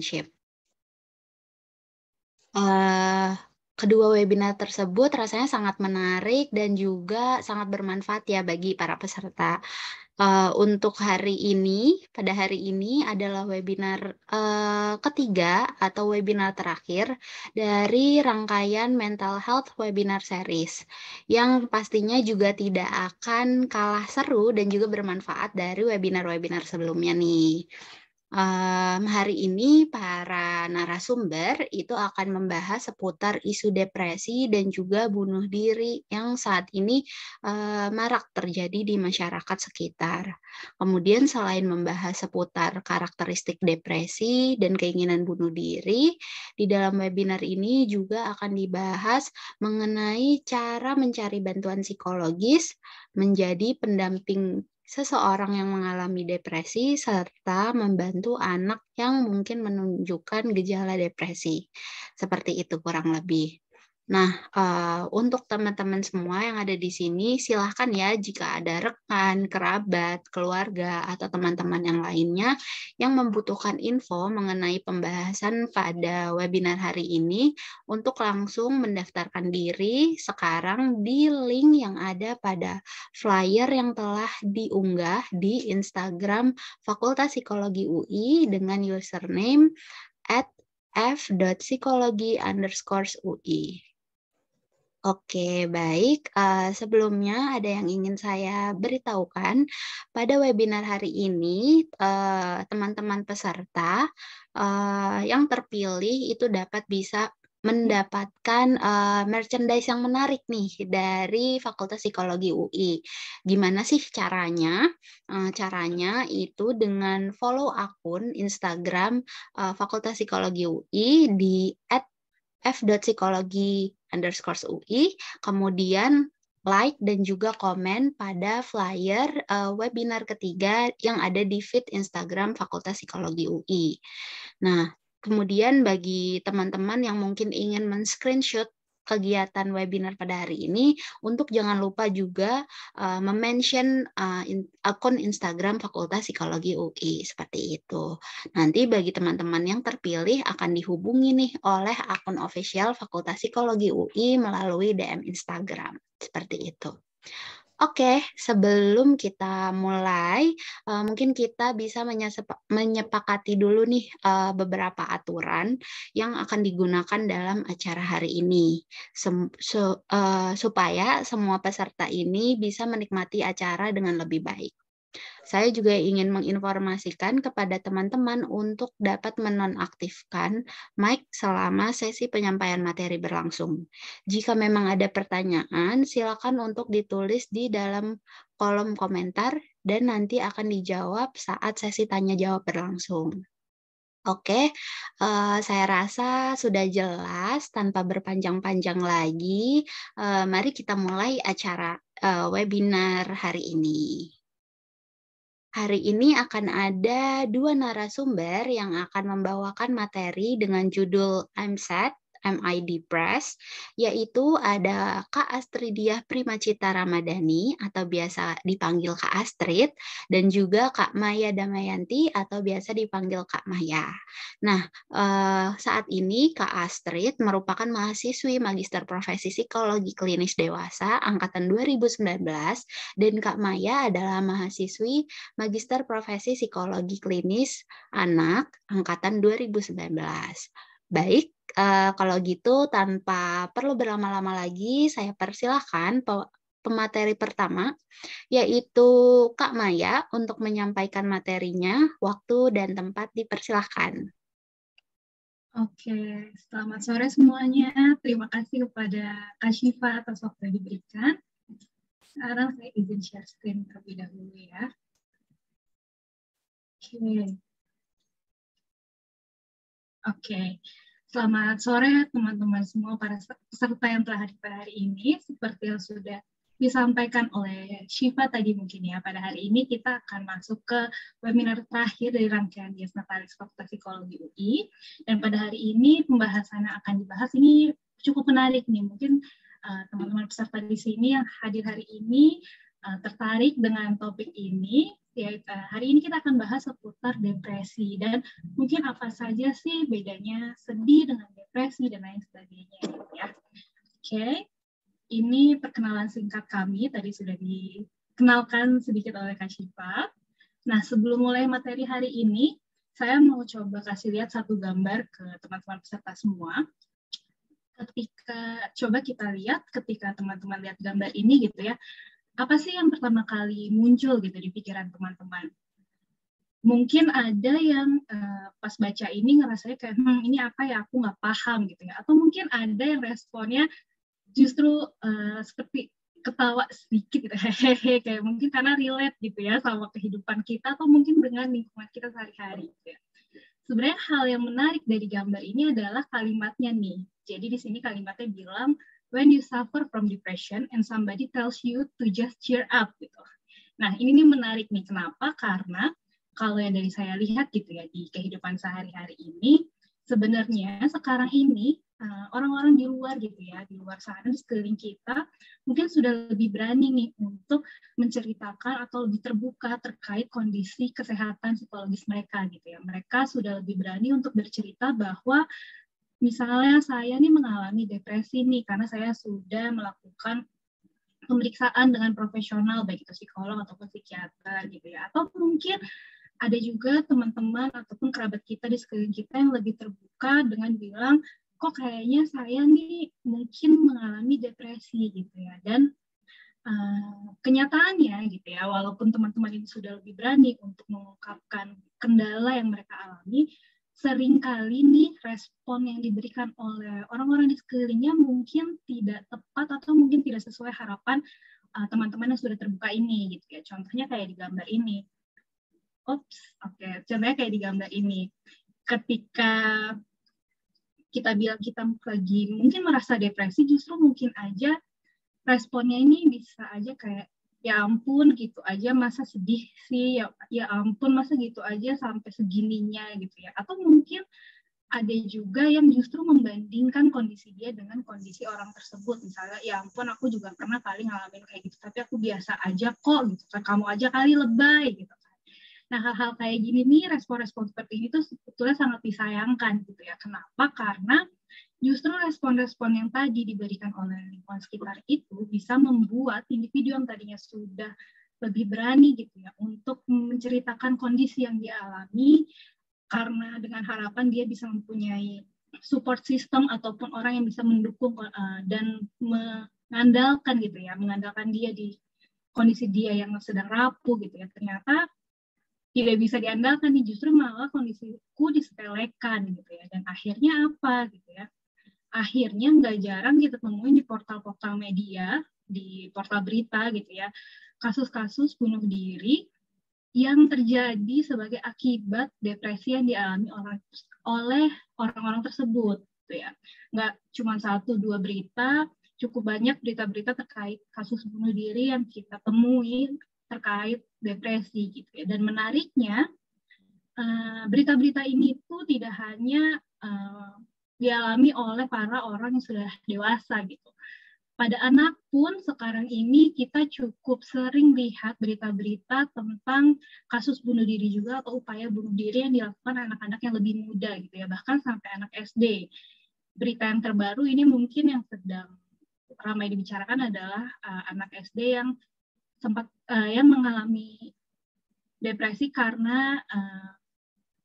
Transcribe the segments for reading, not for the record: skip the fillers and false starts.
Ship. Kedua webinar tersebut rasanya sangat menarik dan juga sangat bermanfaat ya bagi para peserta. Untuk pada hari ini adalah webinar ketiga atau webinar terakhir dari rangkaian Mental Health Webinar Series, yang pastinya juga tidak akan kalah seru dan juga bermanfaat dari webinar-webinar sebelumnya nih. Hari ini para narasumber itu akan membahas seputar isu depresi dan juga bunuh diri yang saat ini marak terjadi di masyarakat sekitar. Kemudian selain membahas seputar karakteristik depresi dan keinginan bunuh diri, di dalam webinar ini juga akan dibahas mengenai cara mencari bantuan psikologis, menjadi pendamping seseorang yang mengalami depresi, serta membantu anak yang mungkin menunjukkan gejala depresi. Seperti itu kurang lebih. Nah, untuk teman-teman semua yang ada di sini, silahkan ya jika ada rekan, kerabat, keluarga, atau teman-teman yang lainnya yang membutuhkan info mengenai pembahasan pada webinar hari ini, untuk langsung mendaftarkan diri sekarang di link yang ada pada flyer yang telah diunggah di Instagram Fakultas Psikologi UI dengan username @f.psikologi_UI. Oke, baik. Sebelumnya ada yang ingin saya beritahukan. Pada webinar hari ini, teman-teman peserta yang terpilih itu bisa mendapatkan merchandise yang menarik nih dari Fakultas Psikologi UI. Gimana sih caranya? Caranya itu dengan follow akun Instagram Fakultas Psikologi UI di f.psikologi_UI, kemudian like dan juga komen pada flyer webinar ketiga yang ada di feed Instagram Fakultas Psikologi UI. Nah, kemudian bagi teman-teman yang mungkin ingin men-screenshot kegiatan webinar pada hari ini, untuk jangan lupa juga mention akun Instagram Fakultas Psikologi UI, seperti itu. Nanti bagi teman-teman yang terpilih akan dihubungi nih oleh akun official Fakultas Psikologi UI melalui DM Instagram, seperti itu. Oke, sebelum kita mulai, mungkin kita bisa menyepakati dulu nih beberapa aturan yang akan digunakan dalam acara hari ini, supaya semua peserta ini bisa menikmati acara dengan lebih baik. Saya juga ingin menginformasikan kepada teman-teman untuk dapat menonaktifkan mic selama sesi penyampaian materi berlangsung. Jika memang ada pertanyaan, silakan untuk ditulis di dalam kolom komentar dan nanti akan dijawab saat sesi tanya jawab berlangsung. Oke, saya rasa sudah jelas. Tanpa berpanjang-panjang lagi, mari kita mulai acara webinar hari ini. Hari ini akan ada 2 narasumber yang akan membawakan materi dengan judul I'm Sad, Am I Depressed, yaitu ada Kak Astridiah Primacita Ramadhani atau biasa dipanggil Kak Astrid, dan juga Kak Maya Damayanti atau biasa dipanggil Kak Maya. Nah, saat ini Kak Astrid merupakan mahasiswi Magister Profesi Psikologi Klinis Dewasa angkatan 2019, dan Kak Maya adalah mahasiswi Magister Profesi Psikologi Klinis Anak angkatan 2019. Baik, kalau gitu tanpa perlu berlama-lama lagi, saya persilahkan pemateri pertama, yaitu Kak Maya untuk menyampaikan materinya. Waktu dan tempat dipersilahkan. Oke, selamat sore semuanya. Terima kasih kepada Kak Syifa atas waktu yang diberikan. Sekarang saya izin share screen terlebih dahulu ya. Oke. Selamat sore teman-teman semua para peserta yang telah hadir pada hari ini. Seperti yang sudah disampaikan oleh Syifa tadi mungkin ya, pada hari ini kita akan masuk ke webinar terakhir dari rangkaian Dies Natalis Fakultas Psikologi UI. Dan pada hari ini pembahasan yang akan dibahas ini cukup menarik nih. Mungkin teman-teman peserta di sini yang hadir hari ini tertarik dengan topik ini, Ya, hari ini kita akan bahas seputar depresi dan mungkin apa saja sih bedanya sedih dengan depresi dan lain sebagainya ya. Oke, ini perkenalan singkat kami tadi sudah dikenalkan sedikit oleh Kak Syifa. Nah, sebelum mulai materi hari ini, saya mau coba kasih lihat satu gambar ke teman-teman peserta semua. Coba kita lihat ketika teman-teman lihat gambar ini gitu ya, apa sih yang pertama kali muncul gitu di pikiran teman-teman? Mungkin ada yang pas baca ini ngerasanya kayak, ini apa ya, aku nggak paham gitu ya. Atau mungkin ada yang responnya justru seperti ketawa sedikit gitu, hehehe, kayak mungkin karena relate gitu ya sama kehidupan kita atau mungkin dengan lingkungan kita sehari-hari gitu ya. Sebenarnya hal yang menarik dari gambar ini adalah kalimatnya nih. Jadi di sini kalimatnya bilang, when you suffer from depression and somebody tells you to just cheer up gitu. Nah, ini nih menarik nih. Kenapa? Karena kalau yang dari saya lihat gitu ya di kehidupan sehari-hari ini, sebenarnya sekarang ini orang-orang di luar gitu ya, di luar sana di sekeliling kita mungkin sudah lebih berani nih untuk menceritakan atau lebih terbuka terkait kondisi kesehatan psikologis mereka gitu ya. Mereka sudah lebih berani untuk bercerita bahwa misalnya saya nih mengalami depresi nih karena saya sudah melakukan pemeriksaan dengan profesional baik itu psikolog ataupun psikiater gitu ya. Atau mungkin ada juga teman-teman ataupun kerabat kita di sekeliling kita yang lebih terbuka dengan bilang, kok kayaknya saya nih mungkin mengalami depresi gitu ya. Dan kenyataannya gitu ya, walaupun teman-teman ini sudah lebih berani untuk mengungkapkan kendala yang mereka alami, seringkali nih respon yang diberikan oleh orang-orang di sekelilingnya mungkin tidak tepat atau mungkin tidak sesuai harapan teman-teman yang sudah terbuka ini gitu ya. Contohnya kayak di gambar ini. Contohnya kayak di gambar ini. Ketika kita bilang kita lagi mungkin merasa depresi, justru mungkin aja responnya ini bisa aja kayak, ya ampun gitu aja masa sedih sih, ya ampun masa gitu aja sampai segininya gitu ya. Atau mungkin ada juga yang justru membandingkan kondisi dia dengan kondisi orang tersebut. Misalnya, ya ampun aku juga pernah kali ngalamin kayak gitu, tapi aku biasa aja kok gitu kan, kamu aja kali lebay gitu. Nah, hal-hal kayak gini nih, respon-respon seperti ini tuh sebetulnya sangat disayangkan gitu ya. Kenapa? Karena justru respon-respon yang tadi diberikan oleh lingkungan sekitar itu bisa membuat individu yang tadinya sudah lebih berani gitu ya untuk menceritakan kondisi yang dia alami, karena dengan harapan dia bisa mempunyai support system ataupun orang yang bisa mendukung dan mengandalkan gitu ya, mengandalkan dia di kondisi dia yang sedang rapuh gitu ya. Ternyata tidak bisa diandalkan nih, justru malah kondisiku disepelekan gitu ya. Dan akhirnya apa gitu ya, akhirnya nggak jarang kita temuin di portal-portal media, di portal berita gitu ya, kasus-kasus bunuh diri yang terjadi sebagai akibat depresi yang dialami oleh orang-orang tersebut gitu ya. Nggak cuma 1-2 berita, cukup banyak berita-berita terkait kasus bunuh diri yang kita temui terkait depresi gitu ya. Dan menariknya berita-berita ini tuh tidak hanya dialami oleh para orang yang sudah dewasa gitu. Pada anak pun sekarang ini kita cukup sering lihat berita-berita tentang kasus bunuh diri juga atau upaya bunuh diri yang dilakukan anak-anak yang lebih muda gitu ya, bahkan sampai anak SD. Berita yang terbaru ini mungkin yang sedang ramai dibicarakan adalah anak SD yang sempat yang mengalami depresi karena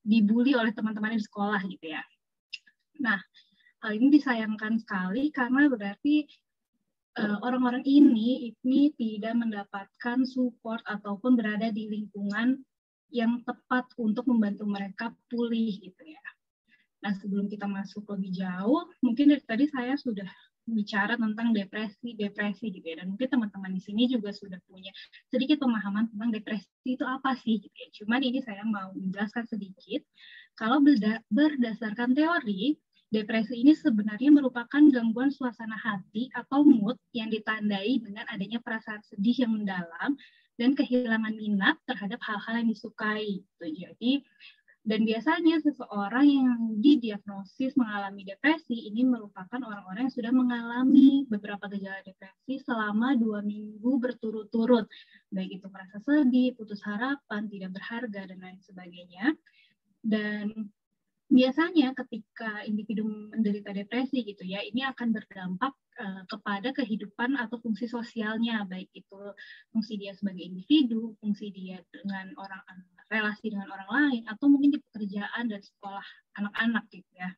dibully oleh teman-teman di sekolah gitu ya. Nah, hal ini disayangkan sekali karena berarti orang-orang ini tidak mendapatkan support ataupun berada di lingkungan yang tepat untuk membantu mereka pulih gitu ya. Nah, sebelum kita masuk lebih jauh, mungkin dari tadi saya sudah bicara tentang depresi gitu ya, dan mungkin teman-teman di sini juga sudah punya sedikit pemahaman tentang depresi itu apa sih gitu ya. Cuman ini saya mau menjelaskan sedikit. Kalau berdasarkan teori, depresi ini sebenarnya merupakan gangguan suasana hati atau mood yang ditandai dengan adanya perasaan sedih yang mendalam dan kehilangan minat terhadap hal-hal yang disukai. Jadi Dan biasanya seseorang yang didiagnosis mengalami depresi ini merupakan orang-orang yang sudah mengalami beberapa gejala depresi selama 2 minggu berturut-turut. Baik itu merasa sedih, putus harapan, tidak berharga, dan lain sebagainya. Dan biasanya ketika individu menderita depresi gitu ya, ini akan berdampak kepada kehidupan atau fungsi sosialnya, baik itu fungsi dia sebagai individu, fungsi dia dengan orang, relasi dengan orang lain, atau mungkin di pekerjaan dan sekolah anak-anak gitu ya.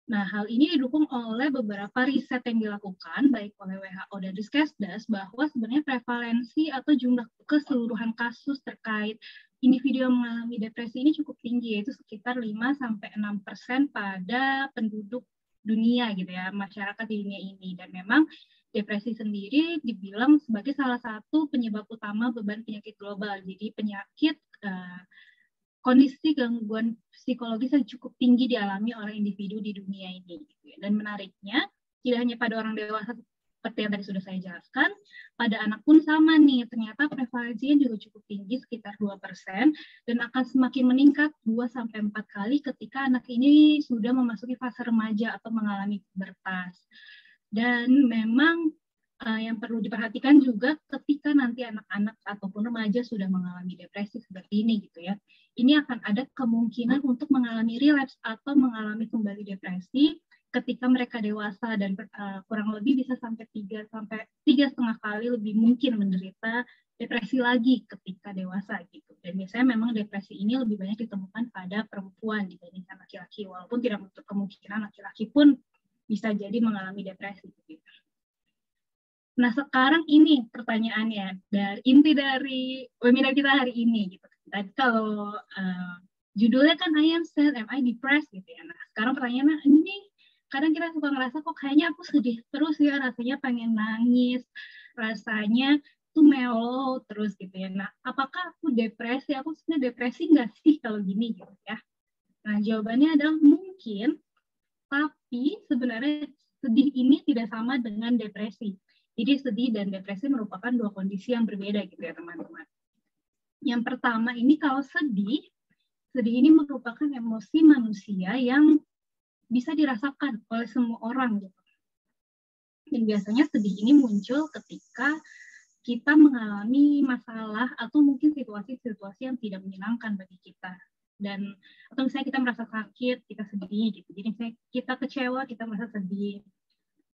Nah, hal ini didukung oleh beberapa riset yang dilakukan, baik oleh WHO dan Riskesdas, bahwa sebenarnya prevalensi atau jumlah keseluruhan kasus terkait individu yang mengalami depresi ini cukup tinggi, yaitu sekitar 5-6% pada penduduk dunia gitu ya, masyarakat di dunia ini. Dan memang depresi sendiri dibilang sebagai salah satu penyebab utama beban penyakit global. Jadi penyakit kondisi gangguan psikologis yang cukup tinggi dialami oleh individu di dunia ini. Dan menariknya, tidak hanya pada orang dewasa seperti yang tadi sudah saya jelaskan, pada anak pun sama nih, ternyata prevalensinya juga cukup tinggi, sekitar 2%, dan akan semakin meningkat 2-4 kali ketika anak ini sudah memasuki fase remaja atau mengalami pubertas. Dan memang yang perlu diperhatikan juga ketika nanti anak-anak ataupun remaja sudah mengalami depresi seperti ini gitu ya. Ini akan ada kemungkinan untuk mengalami relapse atau mengalami kembali depresi ketika mereka dewasa, dan kurang lebih bisa sampai 3,5 kali lebih mungkin menderita depresi lagi ketika dewasa gitu. Dan biasanya memang depresi ini lebih banyak ditemukan pada perempuan dibandingkan laki-laki, walaupun tidak menutup kemungkinan laki-laki pun bisa jadi mengalami depresi gitu. Nah, sekarang ini pertanyaannya, inti dari webinar kita hari ini gitu. Tadi kalau judulnya kan I am sad, am I depressed gitu ya. Nah, sekarang pertanyaannya, ini kadang kita suka ngerasa kok kayaknya aku sedih terus ya, rasanya pengen nangis, rasanya tuh mellow terus gitu ya. Nah, apakah aku depresi? Aku sebenarnya depresi nggak sih kalau gini gitu ya? Nah, jawabannya adalah mungkin, tapi sebenarnya sedih ini tidak sama dengan depresi. Jadi sedih dan depresi merupakan dua kondisi yang berbeda gitu ya teman-teman. Yang pertama ini, kalau sedih ini merupakan emosi manusia yang bisa dirasakan oleh semua orang gitu. Dan biasanya sedih ini muncul ketika kita mengalami masalah atau mungkin situasi-situasi yang tidak menyenangkan bagi kita. Dan atau misalnya kita merasa sakit, kita sedih gitu. Jadi misalnya kita kecewa, kita merasa sedih.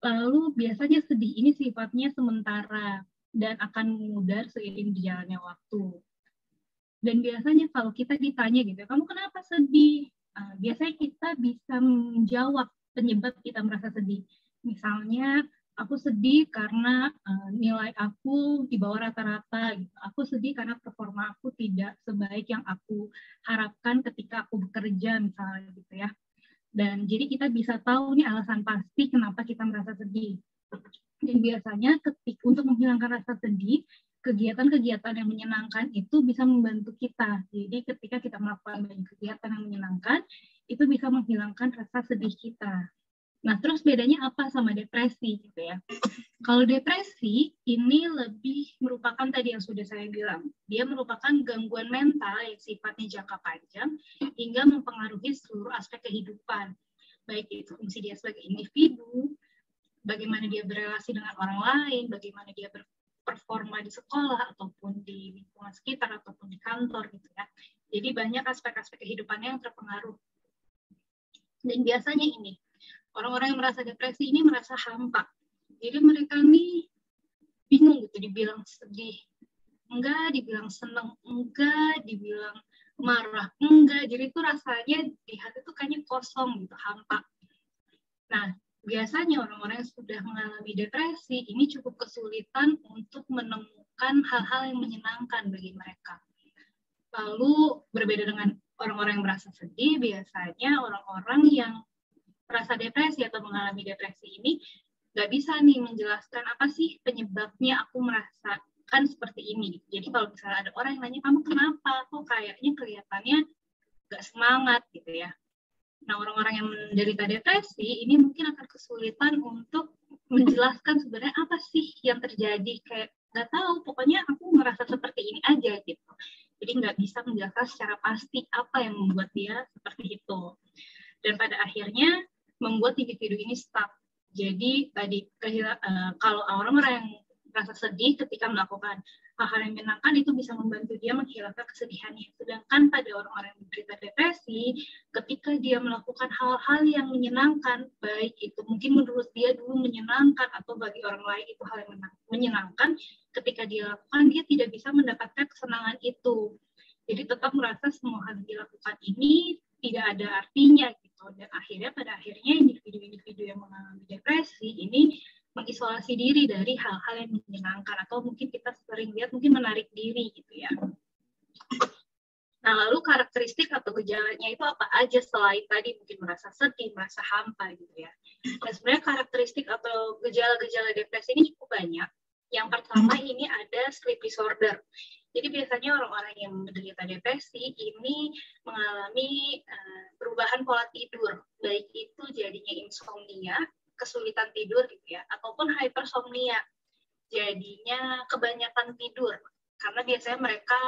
Lalu biasanya sedih ini sifatnya sementara dan akan memudar seiring berjalannya waktu. Dan biasanya kalau kita ditanya gitu, kamu kenapa sedih? Biasanya kita bisa menjawab penyebab kita merasa sedih. Misalnya, aku sedih karena nilai aku di bawah rata-rata. Gitu. Aku sedih karena performa aku tidak sebaik yang aku harapkan ketika aku bekerja misalnya gitu ya. Dan jadi kita bisa tahu nih alasan pasti kenapa kita merasa sedih. Dan biasanya untuk menghilangkan rasa sedih, kegiatan-kegiatan yang menyenangkan itu bisa membantu kita. Jadi ketika kita melakukan banyak kegiatan yang menyenangkan, itu bisa menghilangkan rasa sedih kita. Nah, terus bedanya apa sama depresi gitu ya? Kalau depresi ini lebih merupakan tadi yang sudah saya bilang, dia merupakan gangguan mental yang sifatnya jangka panjang hingga mempengaruhi seluruh aspek kehidupan, baik itu fungsi dia sebagai individu, bagaimana dia berrelasi dengan orang lain, bagaimana dia berperforma di sekolah ataupun di lingkungan sekitar ataupun di kantor gitu ya. Jadi banyak aspek-aspek kehidupannya yang terpengaruh. Dan biasanya ini orang-orang yang merasa depresi ini merasa hampa. Jadi mereka nih bingung gitu, dibilang sedih enggak, dibilang seneng enggak, dibilang marah enggak. Jadi itu rasanya di hati tuh kayaknya kosong gitu, hampa. Nah, biasanya orang-orang yang sudah mengalami depresi ini cukup kesulitan untuk menemukan hal-hal yang menyenangkan bagi mereka. Lalu berbeda dengan orang-orang yang merasa sedih, biasanya orang-orang yang merasa depresi atau mengalami depresi ini nggak bisa nih menjelaskan apa sih penyebabnya aku merasakan seperti ini. Jadi kalau misalnya ada orang yang nanya, kamu kenapa? Kok kayaknya kelihatannya nggak semangat gitu ya. Nah, orang-orang yang menderita depresi ini mungkin akan kesulitan untuk menjelaskan sebenarnya apa sih yang terjadi. Kayak nggak tahu, pokoknya aku merasa seperti ini aja gitu. Jadi nggak bisa menjelaskan secara pasti apa yang membuat dia seperti itu. Dan pada akhirnya membuat individu ini stuck. Jadi tadi kalau orang-orang yang merasa sedih ketika melakukan hal-hal yang menyenangkan itu bisa membantu dia menghilangkan kesedihannya. Sedangkan pada orang-orang yang menderita depresi, ketika dia melakukan hal-hal yang menyenangkan, baik itu mungkin menurut dia dulu menyenangkan atau bagi orang lain itu hal yang menyenangkan, ketika dia lakukan dia tidak bisa mendapatkan kesenangan itu. Jadi tetap merasa semua hal yang dilakukan ini tidak ada artinya gitu. Dan pada akhirnya individu-individu yang mengalami depresi ini mengisolasi diri dari hal-hal yang menyenangkan, atau mungkin kita sering lihat mungkin menarik diri gitu ya. Nah, lalu karakteristik atau gejalanya itu apa aja selain tadi mungkin merasa sedih, merasa hampa gitu ya. Nah, sebenarnya karakteristik atau gejala-gejala depresi ini cukup banyak. Yang pertama ini ada sleep disorder. Jadi biasanya orang-orang yang menderita depresi ini mengalami perubahan pola tidur, baik itu jadinya insomnia, kesulitan tidur gitu ya, ataupun hypersomnia, jadinya kebanyakan tidur, karena biasanya mereka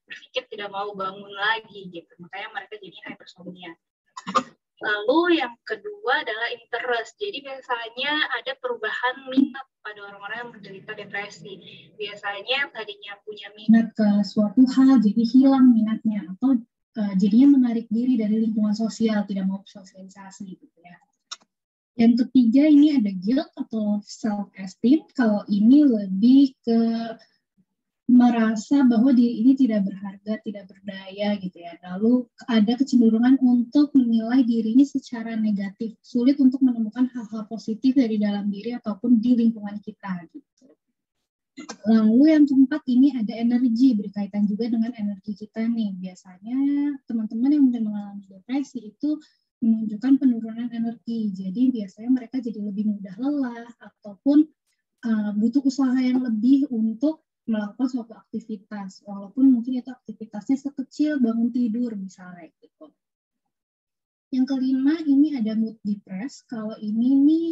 berpikir tidak mau bangun lagi gitu, makanya mereka jadi hypersomnia. Lalu yang kedua adalah interest. Jadi biasanya ada perubahan minat pada orang-orang yang menderita depresi. Biasanya tadinya punya minat ke suatu hal, jadi hilang minatnya, atau jadinya menarik diri dari lingkungan sosial, tidak mau sosialisasi gitu ya. Yang ketiga ini ada guilt atau self-esteem. Kalau ini lebih ke merasa bahwa diri ini tidak berharga, tidak berdaya gitu ya. Lalu ada kecenderungan untuk menilai diri ini secara negatif. Sulit untuk menemukan hal-hal positif dari dalam diri ataupun di lingkungan kita gitu. Lalu yang keempat ini ada energi, berkaitan juga dengan energi kita nih. Biasanya teman-teman yang mungkin mengalami depresi itu menunjukkan penurunan energi. Jadi biasanya mereka jadi lebih mudah lelah ataupun butuh usaha yang lebih untuk melakukan suatu aktivitas, walaupun mungkin itu aktivitasnya sekecil bangun tidur misalnya gitu. Yang kelima ini ada mood depressed. Kalau ini nih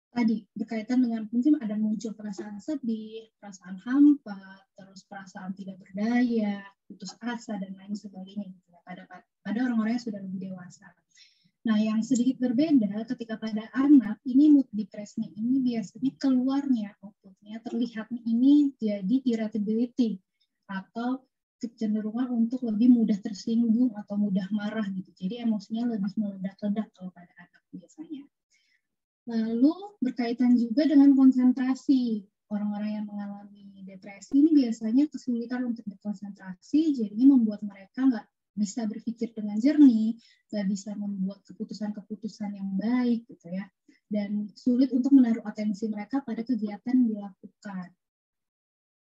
tadi berkaitan dengan mungkin ada muncul perasaan sedih, perasaan hampa, terus perasaan tidak berdaya, putus asa dan lain sebagainya gitu ya, pada orang-orang yang sudah lebih dewasa. Nah, yang sedikit berbeda ketika pada anak, ini mood depressed-nya ini biasanya keluarnya, output-nya terlihatnya ini jadi irritability atau kecenderungan untuk lebih mudah tersinggung atau mudah marah gitu. Jadi emosinya lebih meledak-ledak kalau pada anak biasanya. Lalu berkaitan juga dengan konsentrasi. Orang-orang yang mengalami depresi ini biasanya kesulitan untuk berkonsentrasi, jadinya membuat mereka nggak bisa berpikir dengan jernih, nggak bisa membuat keputusan-keputusan yang baik gitu ya, dan sulit untuk menaruh atensi mereka pada kegiatan yang dilakukan.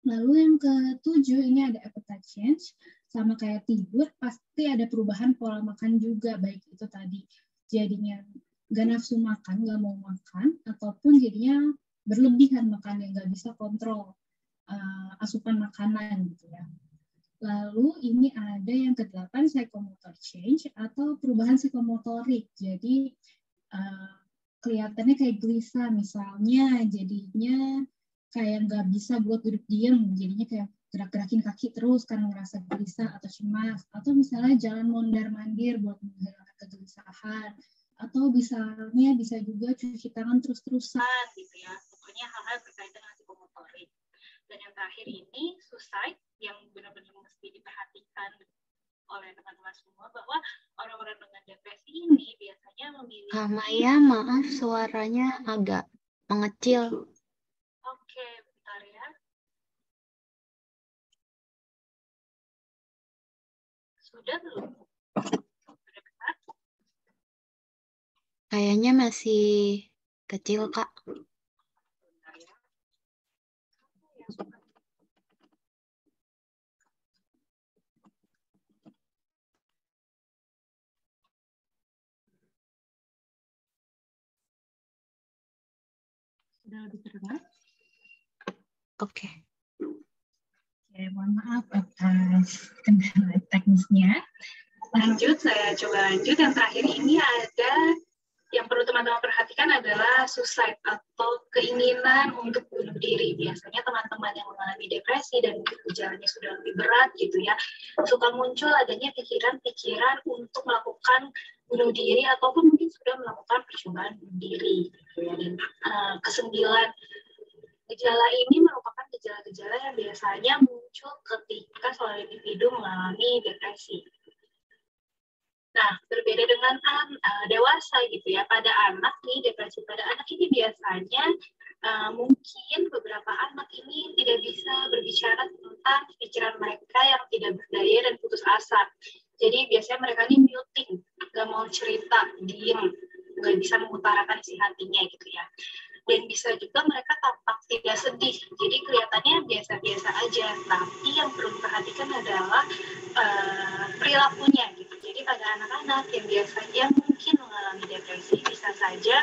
Lalu yang ketujuh ini ada appetite change, sama kayak tidur, pasti ada perubahan pola makan juga, baik itu tadi jadinya nggak nafsu makan, nggak mau makan, ataupun jadinya berlebihan makan yang nggak bisa kontrol asupan makanan gitu ya. Lalu ini ada yang ke-8 psychomotor change atau perubahan psikomotorik. Jadi kelihatannya kayak gelisah, misalnya jadinya kayak nggak bisa buat duduk diam, jadinya kayak gerak-gerakin kaki terus karena ngerasa gelisah atau cemas, atau misalnya jalan mondar-mandir buat menghilangkan kegelisahan, atau misalnya bisa juga cuci tangan terus-terusan gitu ya. Pokoknya hal-hal berkaitan dengan psikomotorik. Dan yang terakhir ini suicide, yang benar-benar mesti diperhatikan oleh teman-teman semua, bahwa orang-orang dengan depresi ini biasanya memiliki... Maya, maaf suaranya agak mengecil. Oke, bentar ya. Sudah belum? Sudah besar? Kayaknya masih kecil, Kak. Bentar ya. Sudah lebih terdengar? Oke. Oke, mohon maaf atas kendala teknisnya. Lanjut, saya coba lanjut. Yang terakhir ini ada yang perlu teman-teman teman-teman perhatikan adalah suicide atau keinginan untuk bunuh diri. Biasanya teman-teman yang mengalami depresi dan mungkin gejalanya sudah lebih berat gitu ya, suka muncul adanya pikiran-pikiran untuk melakukan bunuh diri ataupun mungkin sudah melakukan percobaan bunuh diri. Gitu ya. Dan kesembilan gejala ini merupakan gejala-gejala yang biasanya muncul ketika seorang individu mengalami depresi. Nah, berbeda dengan dewasa gitu ya, pada anak nih, depresi pada anak ini biasanya mungkin beberapa anak ini tidak bisa berbicara tentang pikiran mereka yang tidak berdaya dan putus asa. Jadi biasanya mereka ini muting, nggak mau cerita, diem, nggak bisa mengutarakan isi hatinya gitu ya. Dan bisa juga mereka tampak tidak sedih, jadi kelihatannya biasa-biasa aja. Tapi yang perlu diperhatikan adalah perilakunya gitu. Jadi pada anak-anak yang biasanya mungkin mengalami depresi bisa saja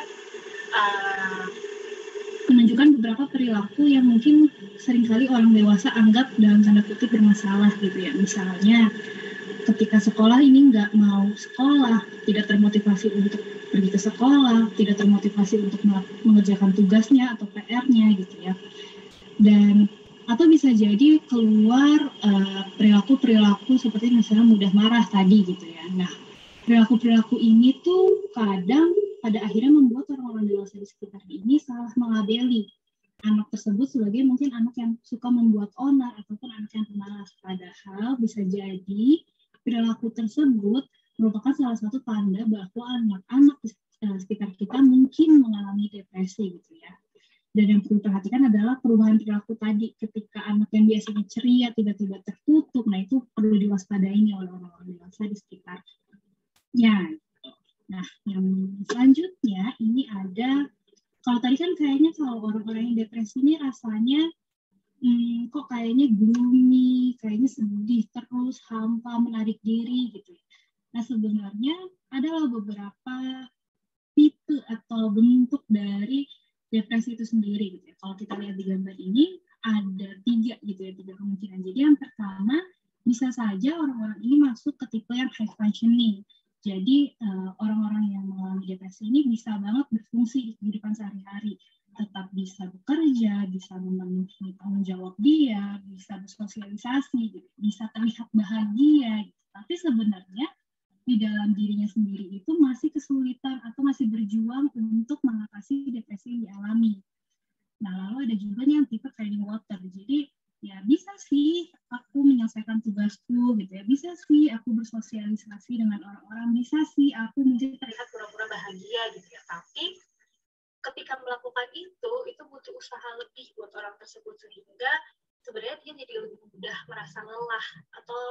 menunjukkan beberapa perilaku yang mungkin seringkali orang dewasa anggap dalam tanda kutip bermasalah gitu ya. Misalnya ketika sekolah ini nggak mau sekolah, tidak termotivasi untuk pergi ke sekolah, tidak termotivasi untuk mengerjakan tugasnya atau PR-nya gitu ya. Dan atau bisa jadi keluar perilaku-perilaku seperti misalnya mudah marah tadi gitu ya. Nah, perilaku-perilaku ini tuh kadang pada akhirnya membuat orang-orang dewasa di sekitar ini salah melabeli anak tersebut sebagai mungkin anak yang suka membuat onar ataupun anak yang pemalas. Padahal bisa jadi perilaku tersebut merupakan salah satu tanda bahwa anak-anak di sekitar kita mungkin mengalami depresi gitu ya. Dan yang perlu diperhatikan adalah perubahan perilaku tadi ketika anak yang biasanya ceria tiba-tiba tertutup. Nah, itu perlu diwaspadai oleh orang-orang dewasa di sekitarnya. Nah, yang selanjutnya ini ada, kalau tadi kan kayaknya kalau orang-orang yang depresi ini rasanya kok kayaknya gloomy, kayaknya sedih terus, hampa, menarik diri gitu. Nah, sebenarnya adalah beberapa tipe atau bentuk dari depresi itu sendiri gitu ya. Kalau kita lihat di gambar ini ada 3 gitu ya, 3 kemungkinan. Jadi yang pertama bisa saja orang-orang ini masuk ke tipe yang high functioning. Jadi orang-orang yang mengalami depresi ini bisa banget berfungsi di kehidupan sehari-hari, tetap bisa bekerja, bisa memenuhi tanggung jawab dia, bisa bersosialisasi, gitu. Bisa terlihat bahagia. Gitu. Tapi sebenarnya di dalam dirinya sendiri itu masih kesulitan atau masih berjuang untuk mengatasi depresi yang dialami. Nah, lalu ada juga nih yang tipe treading water. Jadi ya bisa sih aku menyelesaikan tugasku gitu ya, bisa sih aku bersosialisasi dengan orang-orang, bisa sih aku mungkin terlihat pura-pura bahagia gitu ya, tapi ketika melakukan itu butuh usaha lebih buat orang tersebut, sehingga sebenarnya dia jadi lebih mudah merasa lelah atau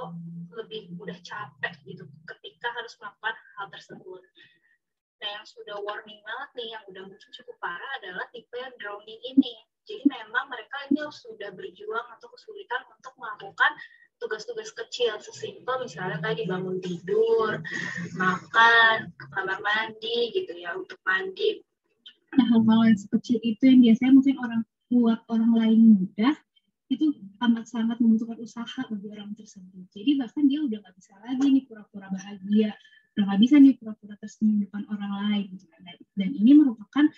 lebih mudah capek gitu ketika harus melakukan hal tersebut. Nah, yang sudah warning banget nih, yang udah mungkin cukup parah adalah tipe yang drowning ini. Jadi memang mereka ini sudah berjuang atau kesulitan untuk melakukan tugas-tugas kecil, sesimpel misalnya tadi bangun tidur, makan, ke kamar mandi gitu ya, untuk mandi. Nah, hal-hal yang sekecil itu yang biasanya mungkin buat orang lain mudah, itu amat sangat membutuhkan usaha bagi orang tersebut. Jadi bahkan dia udah nggak bisa lagi nih pura-pura bahagia, udah nggak bisa nih pura-pura tersenyum depan orang lain. Dan ini merupakan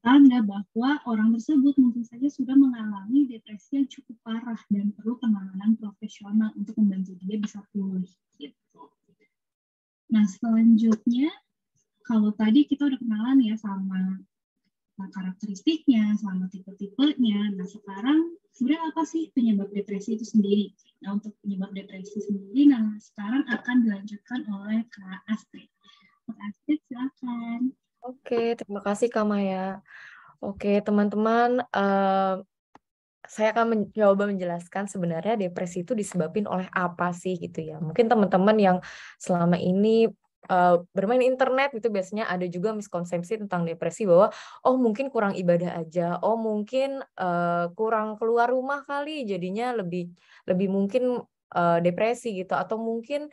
tanda bahwa orang tersebut mungkin saja sudah mengalami depresi yang cukup parah dan perlu penanganan profesional untuk membantu dia bisa pulih. Gitu. Nah, selanjutnya, kalau tadi kita udah kenalan ya sama karakteristiknya, sama tipe-tipenya. Nah, sekarang sebenarnya apa sih penyebab depresi itu sendiri? Nah, untuk penyebab depresi sendiri, nah sekarang akan dilanjutkan oleh Kak Astrid. Kak Astrid, silakan. Oke, terima kasih Kak Maya. Oke, teman-teman, saya akan mencoba menjelaskan sebenarnya depresi itu disebabkan oleh apa sih gitu ya. Mungkin teman-teman yang selama ini bermain internet itu biasanya ada juga miskonsepsi tentang depresi bahwa oh mungkin kurang ibadah aja, oh mungkin kurang keluar rumah kali jadinya lebih mungkin depresi gitu, atau mungkin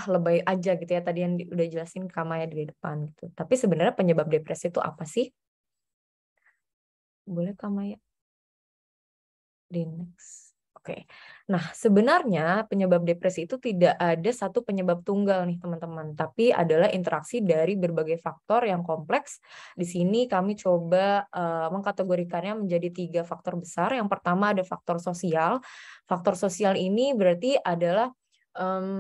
lebay aja gitu ya, tadi yang udah jelasin Kak Maya di depan gitu. Tapi sebenarnya penyebab depresi itu apa sih? Boleh Kak Maya? Di next. Oke. Oke. Nah, sebenarnya penyebab depresi itu tidak ada satu penyebab tunggal nih, teman-teman, tapi adalah interaksi dari berbagai faktor yang kompleks. Di sini kami coba mengkategorikannya menjadi 3 faktor besar. Yang pertama ada faktor sosial. Faktor sosial ini berarti adalah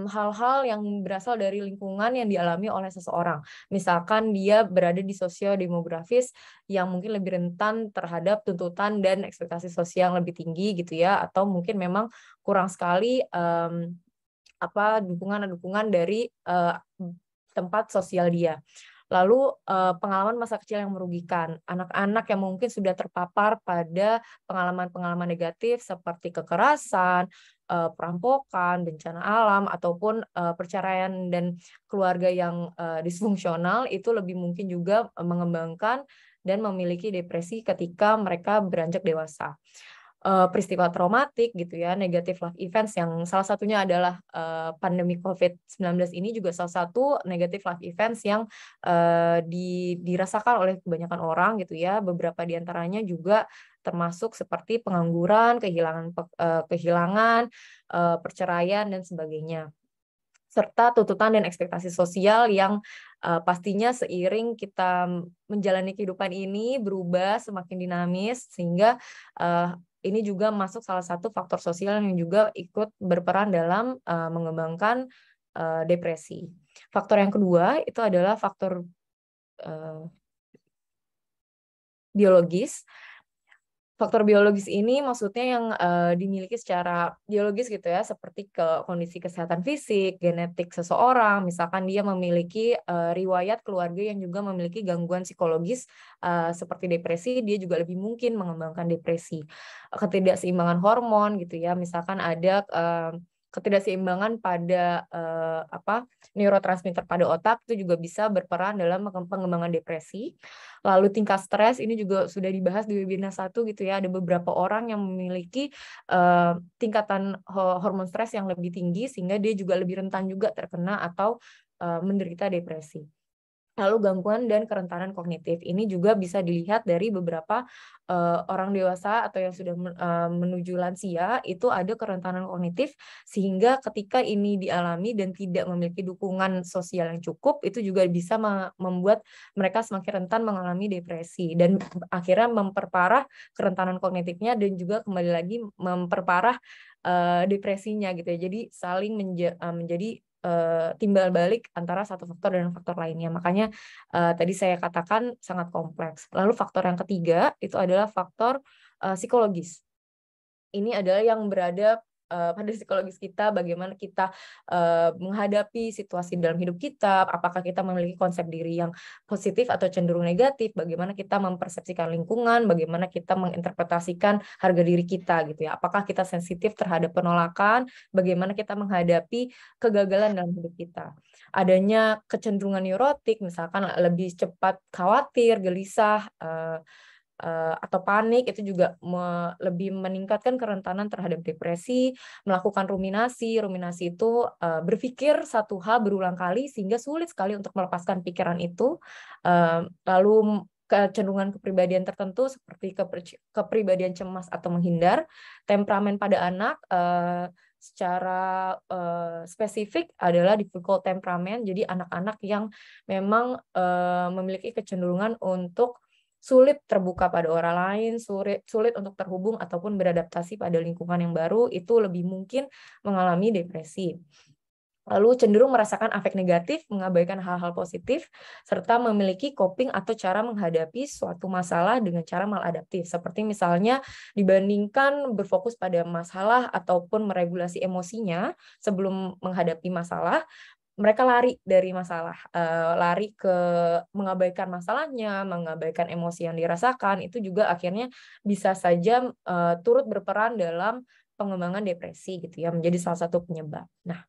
hal-hal yang berasal dari lingkungan yang dialami oleh seseorang. Misalkan dia berada di sosiodemografis yang mungkin lebih rentan terhadap tuntutan dan ekspektasi sosial yang lebih tinggi gitu ya, atau mungkin memang kurang sekali dukungan dari tempat sosial dia. Lalu pengalaman masa kecil yang merugikan. Anak-anak yang mungkin sudah terpapar pada pengalaman-pengalaman negatif seperti kekerasan, perampokan, bencana alam, ataupun perceraian dan keluarga yang disfungsional, itu lebih mungkin juga mengembangkan dan memiliki depresi ketika mereka beranjak dewasa. Peristiwa traumatik gitu ya, negative life events yang salah satunya adalah pandemi COVID-19 ini juga salah satu negative life events yang dirasakan oleh kebanyakan orang gitu ya. Beberapa di antaranya juga termasuk seperti pengangguran, kehilangan, perceraian dan sebagainya. Serta tuntutan dan ekspektasi sosial yang pastinya seiring kita menjalani kehidupan ini berubah semakin dinamis, sehingga ini juga masuk salah satu faktor sosial yang juga ikut berperan dalam mengembangkan depresi. Faktor yang kedua itu adalah faktor biologis. Faktor biologis ini maksudnya yang dimiliki secara biologis gitu ya, seperti kondisi kesehatan fisik, genetik seseorang, misalkan dia memiliki riwayat keluarga yang juga memiliki gangguan psikologis seperti depresi, dia juga lebih mungkin mengembangkan depresi. Ketidakseimbangan hormon gitu ya, misalkan ada ketidakseimbangan pada neurotransmitter pada otak itu juga bisa berperan dalam pengembangan depresi. Lalu tingkat stres ini juga sudah dibahas di webinar 1 gitu ya. Ada beberapa orang yang memiliki tingkatan hormon stres yang lebih tinggi sehingga dia juga lebih rentan juga terkena atau menderita depresi. Lalu gangguan dan kerentanan kognitif ini juga bisa dilihat dari beberapa orang dewasa atau yang sudah menuju lansia, itu ada kerentanan kognitif, sehingga ketika ini dialami dan tidak memiliki dukungan sosial yang cukup, itu juga bisa membuat mereka semakin rentan mengalami depresi dan akhirnya memperparah kerentanan kognitifnya dan juga kembali lagi memperparah depresinya gitu ya. Jadi saling menjadi timbal balik antara satu faktor dan faktor lainnya. Makanya tadi saya katakan sangat kompleks. Lalu faktor yang ketiga itu adalah faktor psikologis. Ini adalah yang berada pada psikologis kita, bagaimana kita menghadapi situasi dalam hidup kita, apakah kita memiliki konsep diri yang positif atau cenderung negatif, bagaimana kita mempersepsikan lingkungan, bagaimana kita menginterpretasikan harga diri kita gitu ya, apakah kita sensitif terhadap penolakan, bagaimana kita menghadapi kegagalan dalam hidup kita. Adanya kecenderungan neurotik, misalkan lebih cepat khawatir, gelisah, atau panik, itu juga lebih meningkatkan kerentanan terhadap depresi, melakukan ruminasi. Ruminasi itu berpikir satu hal berulang kali sehingga sulit sekali untuk melepaskan pikiran itu. Lalu kecenderungan kepribadian tertentu seperti kepribadian cemas atau menghindar. Temperamen pada anak secara spesifik adalah difficult temperamen, jadi anak-anak yang memang memiliki kecenderungan untuk sulit terbuka pada orang lain, sulit untuk terhubung ataupun beradaptasi pada lingkungan yang baru, itu lebih mungkin mengalami depresi. Lalu cenderung merasakan afek negatif, mengabaikan hal-hal positif, serta memiliki coping atau cara menghadapi suatu masalah dengan cara maladaptif. Seperti misalnya dibandingkan berfokus pada masalah ataupun meregulasi emosinya sebelum menghadapi masalah, mereka lari dari masalah, lari ke mengabaikan masalahnya, mengabaikan emosi yang dirasakan, itu juga akhirnya bisa saja turut berperan dalam pengembangan depresi gitu ya, menjadi salah satu penyebab. Nah,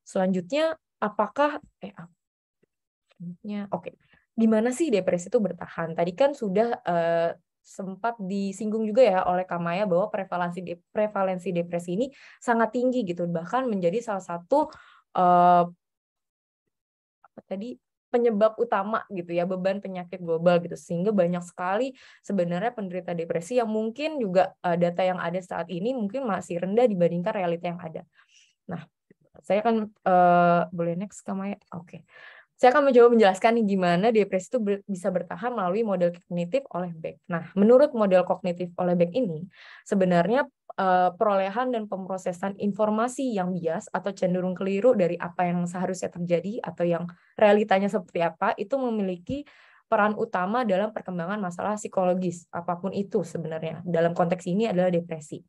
selanjutnya di mana sih depresi itu bertahan? Tadi kan sudah sempat disinggung juga ya oleh Kamaya bahwa prevalensi depresi ini sangat tinggi gitu, bahkan menjadi salah satu penyebab utama gitu ya, beban penyakit global gitu, sehingga banyak sekali sebenarnya penderita depresi yang mungkin juga data yang ada saat ini mungkin masih rendah dibandingkan realita yang ada. Nah, saya akan boleh next Kamaya. Oke. Saya akan mencoba menjelaskan nih gimana depresi itu bisa bertahan melalui model kognitif oleh Beck. Nah, menurut model kognitif oleh Beck ini, sebenarnya perolehan dan pemrosesan informasi yang bias atau cenderung keliru dari apa yang seharusnya terjadi atau yang realitanya seperti apa, itu memiliki peran utama dalam perkembangan masalah psikologis, apapun itu sebenarnya. Dalam konteks ini adalah depresi.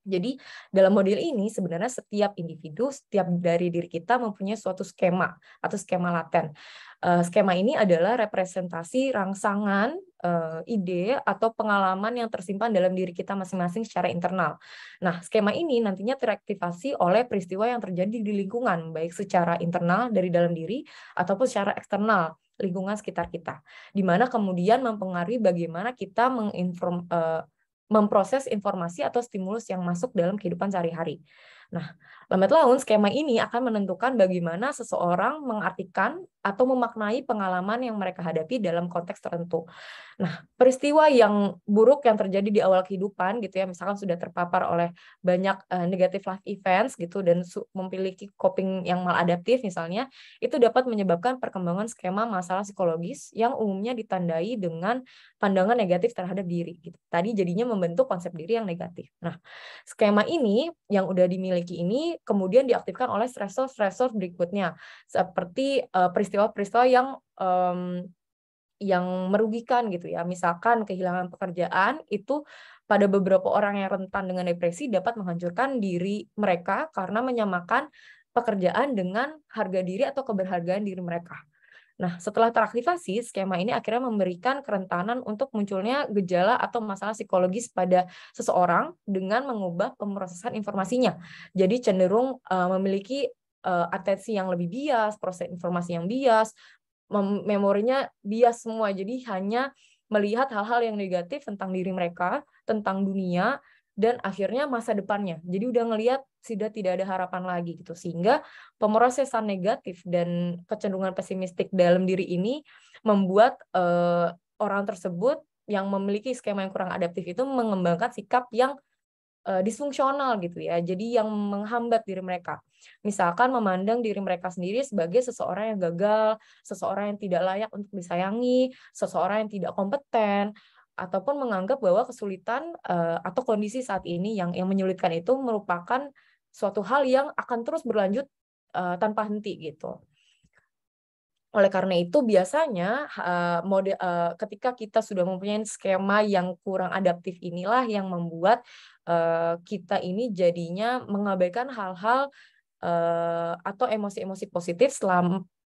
Jadi dalam model ini sebenarnya setiap individu, setiap dari diri kita mempunyai suatu skema atau skema laten. Skema ini adalah representasi rangsangan ide atau pengalaman yang tersimpan dalam diri kita masing-masing secara internal. Nah, skema ini nantinya teraktivasi oleh peristiwa yang terjadi di lingkungan, baik secara internal dari dalam diri ataupun secara eksternal lingkungan sekitar kita, di mana kemudian mempengaruhi bagaimana kita memproses informasi atau stimulus yang masuk dalam kehidupan sehari-hari. Nah, lambat laun skema ini akan menentukan bagaimana seseorang mengartikan atau memaknai pengalaman yang mereka hadapi dalam konteks tertentu. Nah, peristiwa yang buruk yang terjadi di awal kehidupan gitu ya, misalkan sudah terpapar oleh banyak negative life events gitu dan memiliki coping yang maladaptif misalnya, itu dapat menyebabkan perkembangan skema masalah psikologis yang umumnya ditandai dengan pandangan negatif terhadap diri gitu. Tadi jadinya membentuk konsep diri yang negatif. Nah, skema ini yang udah dimiliki ini kemudian diaktifkan oleh stresor-stresor berikutnya seperti peristiwa-peristiwa yang merugikan gitu ya. Misalkan kehilangan pekerjaan itu pada beberapa orang yang rentan dengan depresi dapat menghancurkan diri mereka karena menyamakan pekerjaan dengan harga diri atau keberhargaan diri mereka. Nah, setelah teraktivasi, skema ini akhirnya memberikan kerentanan untuk munculnya gejala atau masalah psikologis pada seseorang dengan mengubah pemrosesan informasinya. Jadi cenderung memiliki atensi yang lebih bias, proses informasi yang bias, memorinya bias semua. Jadi hanya melihat hal-hal yang negatif tentang diri mereka, tentang dunia, dan akhirnya masa depannya. Jadi udah ngelihat sudah tidak ada harapan lagi gitu. Sehingga pemrosesan negatif dan kecenderungan pesimistik dalam diri ini membuat orang tersebut yang memiliki skema yang kurang adaptif itu mengembangkan sikap yang disfungsional gitu ya. Jadi yang menghambat diri mereka. Misalkan memandang diri mereka sendiri sebagai seseorang yang gagal, seseorang yang tidak layak untuk disayangi, seseorang yang tidak kompeten, ataupun menganggap bahwa kesulitan atau kondisi saat ini yang menyulitkan itu merupakan suatu hal yang akan terus berlanjut tanpa henti gitu. Oleh karena itu biasanya ketika kita sudah mempunyai skema yang kurang adaptif inilah yang membuat kita ini jadinya mengabaikan hal-hal atau emosi-emosi positif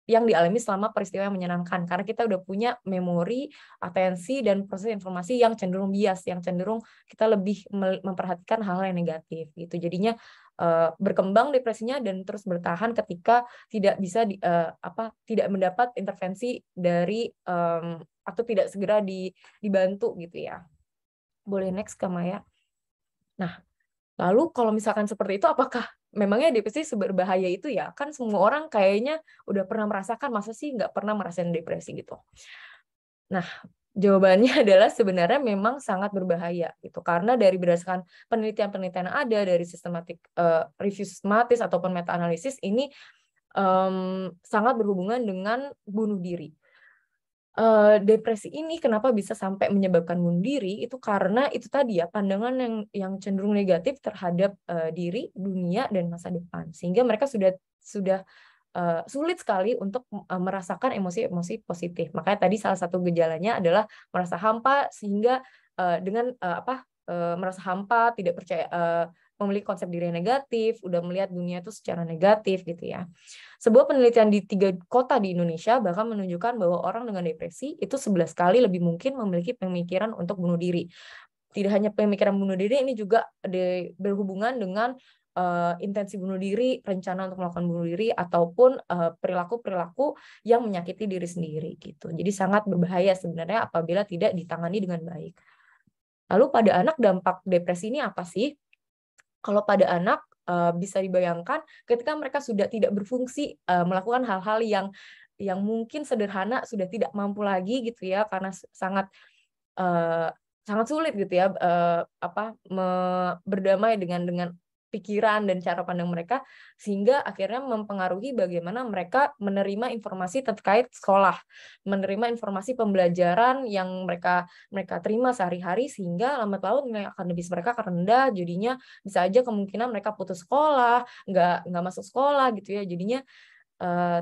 yang dialami selama peristiwa yang menyenangkan, karena kita udah punya memori, atensi, dan proses informasi yang cenderung bias, yang cenderung kita lebih memperhatikan hal-hal yang negatif gitu. Jadinya berkembang depresinya dan terus bertahan ketika tidak bisa tidak mendapat intervensi dari atau tidak segera dibantu gitu ya. Boleh next Kamaya. Nah, lalu kalau misalkan seperti itu, apakah memangnya depresi seberbahaya itu ya? Kan semua orang kayaknya udah pernah merasakan, masa sih nggak pernah merasakan depresi gitu? Nah, jawabannya adalah sebenarnya memang sangat berbahaya gitu. Karena berdasarkan penelitian-penelitian yang ada, dari review sistematis ataupun meta-analisis ini sangat berhubungan dengan bunuh diri. Depresi ini kenapa bisa sampai menyebabkan bunuh diri itu karena itu tadi ya, pandangan yang cenderung negatif terhadap diri, dunia, dan masa depan, sehingga mereka sudah sulit sekali untuk merasakan emosi-emosi positif. Makanya tadi salah satu gejalanya adalah merasa hampa, sehingga dengan merasa hampa, tidak percaya, memiliki konsep diri yang negatif, udah melihat dunia itu secara negatif gitu ya. Sebuah penelitian di 3 kota di Indonesia bahkan menunjukkan bahwa orang dengan depresi itu 11 kali lebih mungkin memiliki pemikiran untuk bunuh diri. Tidak hanya pemikiran bunuh diri, ini juga berhubungan dengan intensi bunuh diri, rencana untuk melakukan bunuh diri, ataupun perilaku-perilaku yang menyakiti diri sendiri gitu. Jadi sangat berbahaya sebenarnya apabila tidak ditangani dengan baik. Lalu pada anak dampak depresi ini apa sih? Kalau pada anak bisa dibayangkan ketika mereka sudah tidak berfungsi melakukan hal-hal yang yang mungkin sederhana sudah tidak mampu lagi gitu ya, karena sangat sulit gitu ya berdamai dengan pikiran dan cara pandang mereka, sehingga akhirnya mempengaruhi bagaimana mereka menerima informasi terkait sekolah, menerima informasi pembelajaran yang mereka terima sehari-hari, sehingga lambat laun nilai akademis mereka akan rendah, jadinya bisa aja kemungkinan mereka putus sekolah, nggak masuk sekolah gitu ya, jadinya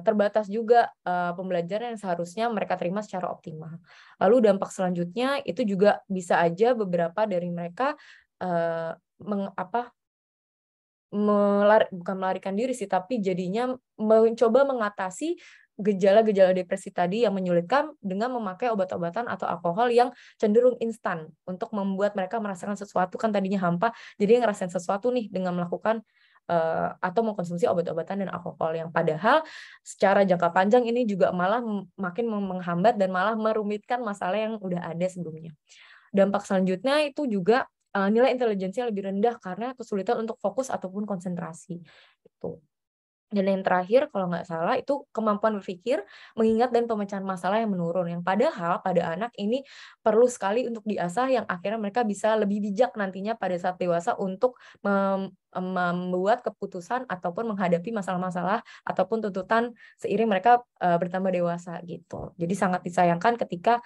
terbatas juga pembelajaran yang seharusnya mereka terima secara optimal. Lalu dampak selanjutnya itu juga bisa aja beberapa dari mereka bukan melarikan diri sih, tapi jadinya mencoba mengatasi gejala-gejala depresi tadi yang menyulitkan dengan memakai obat-obatan atau alkohol yang cenderung instan untuk membuat mereka merasakan sesuatu, kan tadinya hampa, jadi ngerasain sesuatu nih dengan melakukan atau mengkonsumsi obat-obatan dan alkohol, yang padahal secara jangka panjang ini juga malah makin menghambat dan malah merumitkan masalah yang udah ada sebelumnya. Dampak selanjutnya itu juga nilai intelijensinya lebih rendah karena kesulitan untuk fokus ataupun konsentrasi. Itu. Dan yang terakhir, kalau nggak salah, itu kemampuan berpikir, mengingat, dan pemecahan masalah yang menurun. Yang padahal pada anak ini perlu sekali untuk diasah, yang akhirnya mereka bisa lebih bijak nantinya pada saat dewasa untuk membuat keputusan ataupun menghadapi masalah-masalah ataupun tuntutan seiring mereka bertambah dewasa gitu. Jadi sangat disayangkan ketika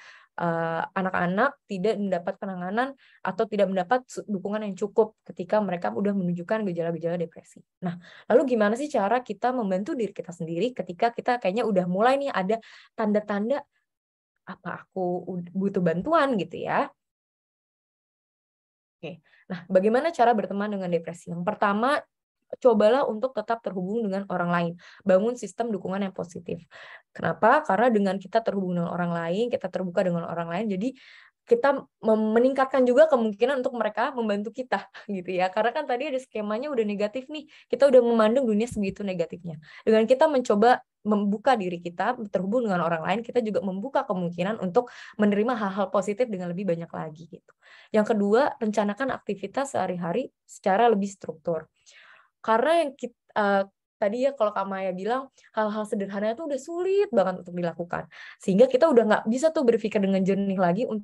anak-anak tidak mendapat penanganan atau tidak mendapat dukungan yang cukup ketika mereka udah menunjukkan gejala-gejala depresi. Nah, lalu gimana sih cara kita membantu diri kita sendiri ketika kita kayaknya udah mulai nih ada tanda-tanda apa aku butuh bantuan gitu ya? Oke. Nah, bagaimana cara berteman dengan depresi? Yang pertama, cobalah untuk tetap terhubung dengan orang lain. Bangun sistem dukungan yang positif. Kenapa? Karena dengan kita terhubung dengan orang lain, kita terbuka dengan orang lain, jadi kita meningkatkan juga kemungkinan untuk mereka membantu kita gitu ya. Karena kan tadi ada skemanya udah negatif nih. Kita udah memandang dunia sebegitu negatifnya. Dengan kita mencoba membuka diri kita, terhubung dengan orang lain, kita juga membuka kemungkinan untuk menerima hal-hal positif dengan lebih banyak lagi gitu. Yang kedua, rencanakan aktivitas sehari-hari secara lebih struktur. Karena yang tadi ya kalau Kak Maya bilang hal-hal sederhana itu udah sulit banget untuk dilakukan, sehingga kita udah nggak bisa tuh berpikir dengan jernih lagi untuk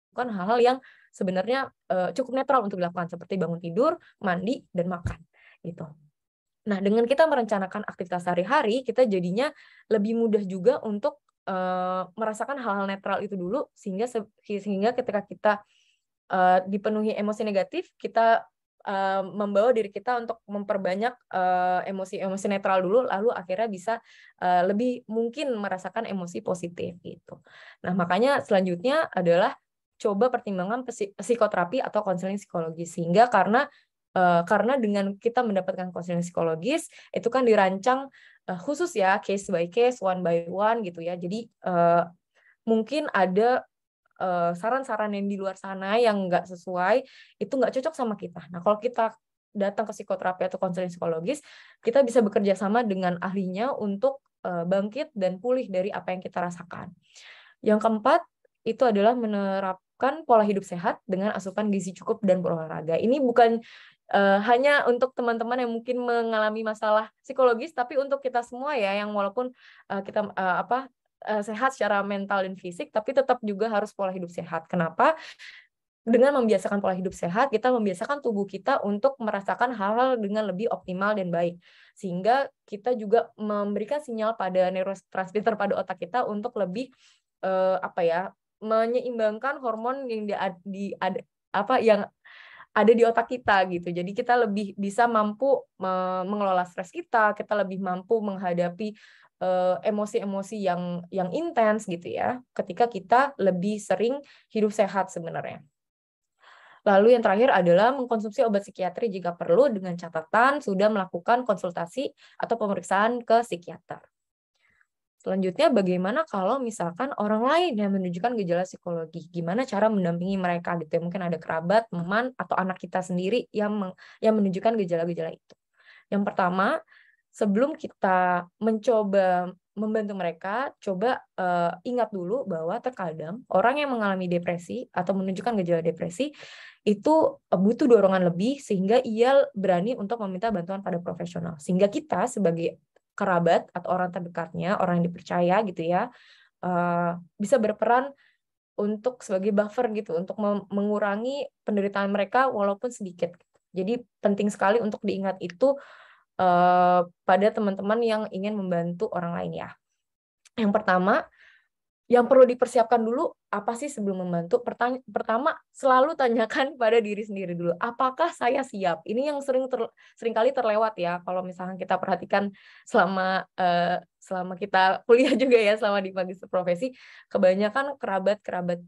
melakukan hal-hal yang sebenarnya cukup netral untuk dilakukan, seperti bangun tidur, mandi, dan makan gitu. Nah, dengan kita merencanakan aktivitas sehari-hari, kita jadinya lebih mudah juga untuk merasakan hal-hal netral itu dulu, sehingga ketika kita dipenuhi emosi negatif, kita membawa diri kita untuk memperbanyak emosi-emosi netral dulu, lalu akhirnya bisa lebih mungkin merasakan emosi positif gitu. Nah, makanya selanjutnya adalah coba pertimbangan psikoterapi atau konseling psikologis, sehingga karena dengan kita mendapatkan konseling psikologis itu kan dirancang khusus ya, case by case, one by one gitu ya. Jadi mungkin ada saran-saran yang di luar sana yang nggak sesuai, itu nggak cocok sama kita. Nah, kalau kita datang ke psikoterapi atau konseling psikologis, kita bisa bekerja sama dengan ahlinya untuk bangkit dan pulih dari apa yang kita rasakan. Yang keempat, itu adalah menerapkan pola hidup sehat dengan asupan gizi cukup dan berolahraga. Ini bukan hanya untuk teman-teman yang mungkin mengalami masalah psikologis, tapi untuk kita semua ya, yang walaupun kita sehat secara mental dan fisik, tapi tetap juga harus pola hidup sehat. Kenapa? Dengan membiasakan pola hidup sehat, kita membiasakan tubuh kita untuk merasakan hal-hal dengan lebih optimal dan baik. Sehingga kita juga memberikan sinyal pada neurotransmitter pada otak kita untuk lebih menyeimbangkan hormon yang yang ada di otak kita gitu. Jadi kita lebih bisa mampu mengelola stres kita lebih mampu menghadapi emosi-emosi yang intens gitu ya, ketika kita lebih sering hidup sehat sebenarnya. Lalu yang terakhir adalah mengkonsumsi obat psikiatri jika perlu, dengan catatan sudah melakukan konsultasi atau pemeriksaan ke psikiater. Selanjutnya, bagaimana kalau misalkan orang lain yang menunjukkan gejala psikologi? Gimana cara mendampingi mereka gitu ya? Mungkin ada kerabat, teman, atau anak kita sendiri yang menunjukkan gejala-gejala itu. Yang pertama, sebelum kita mencoba membantu mereka, coba ingat dulu bahwa terkadang orang yang mengalami depresi atau menunjukkan gejala depresi itu butuh dorongan lebih, sehingga ia berani untuk meminta bantuan pada profesional. Sehingga kita sebagai kerabat atau orang terdekatnya, orang yang dipercaya gitu ya, bisa berperan untuk sebagai buffer gitu, untuk mengurangi penderitaan mereka walaupun sedikit. Jadi penting sekali untuk diingat itu pada teman-teman yang ingin membantu orang lain ya. Yang pertama, yang perlu dipersiapkan dulu apa sih sebelum membantu? Pertama, selalu tanyakan pada diri sendiri dulu, apakah saya siap? Ini yang seringkali terlewat ya, kalau misalkan kita perhatikan selama kita kuliah juga ya, selama di magister profesi, kebanyakan kerabat-kerabat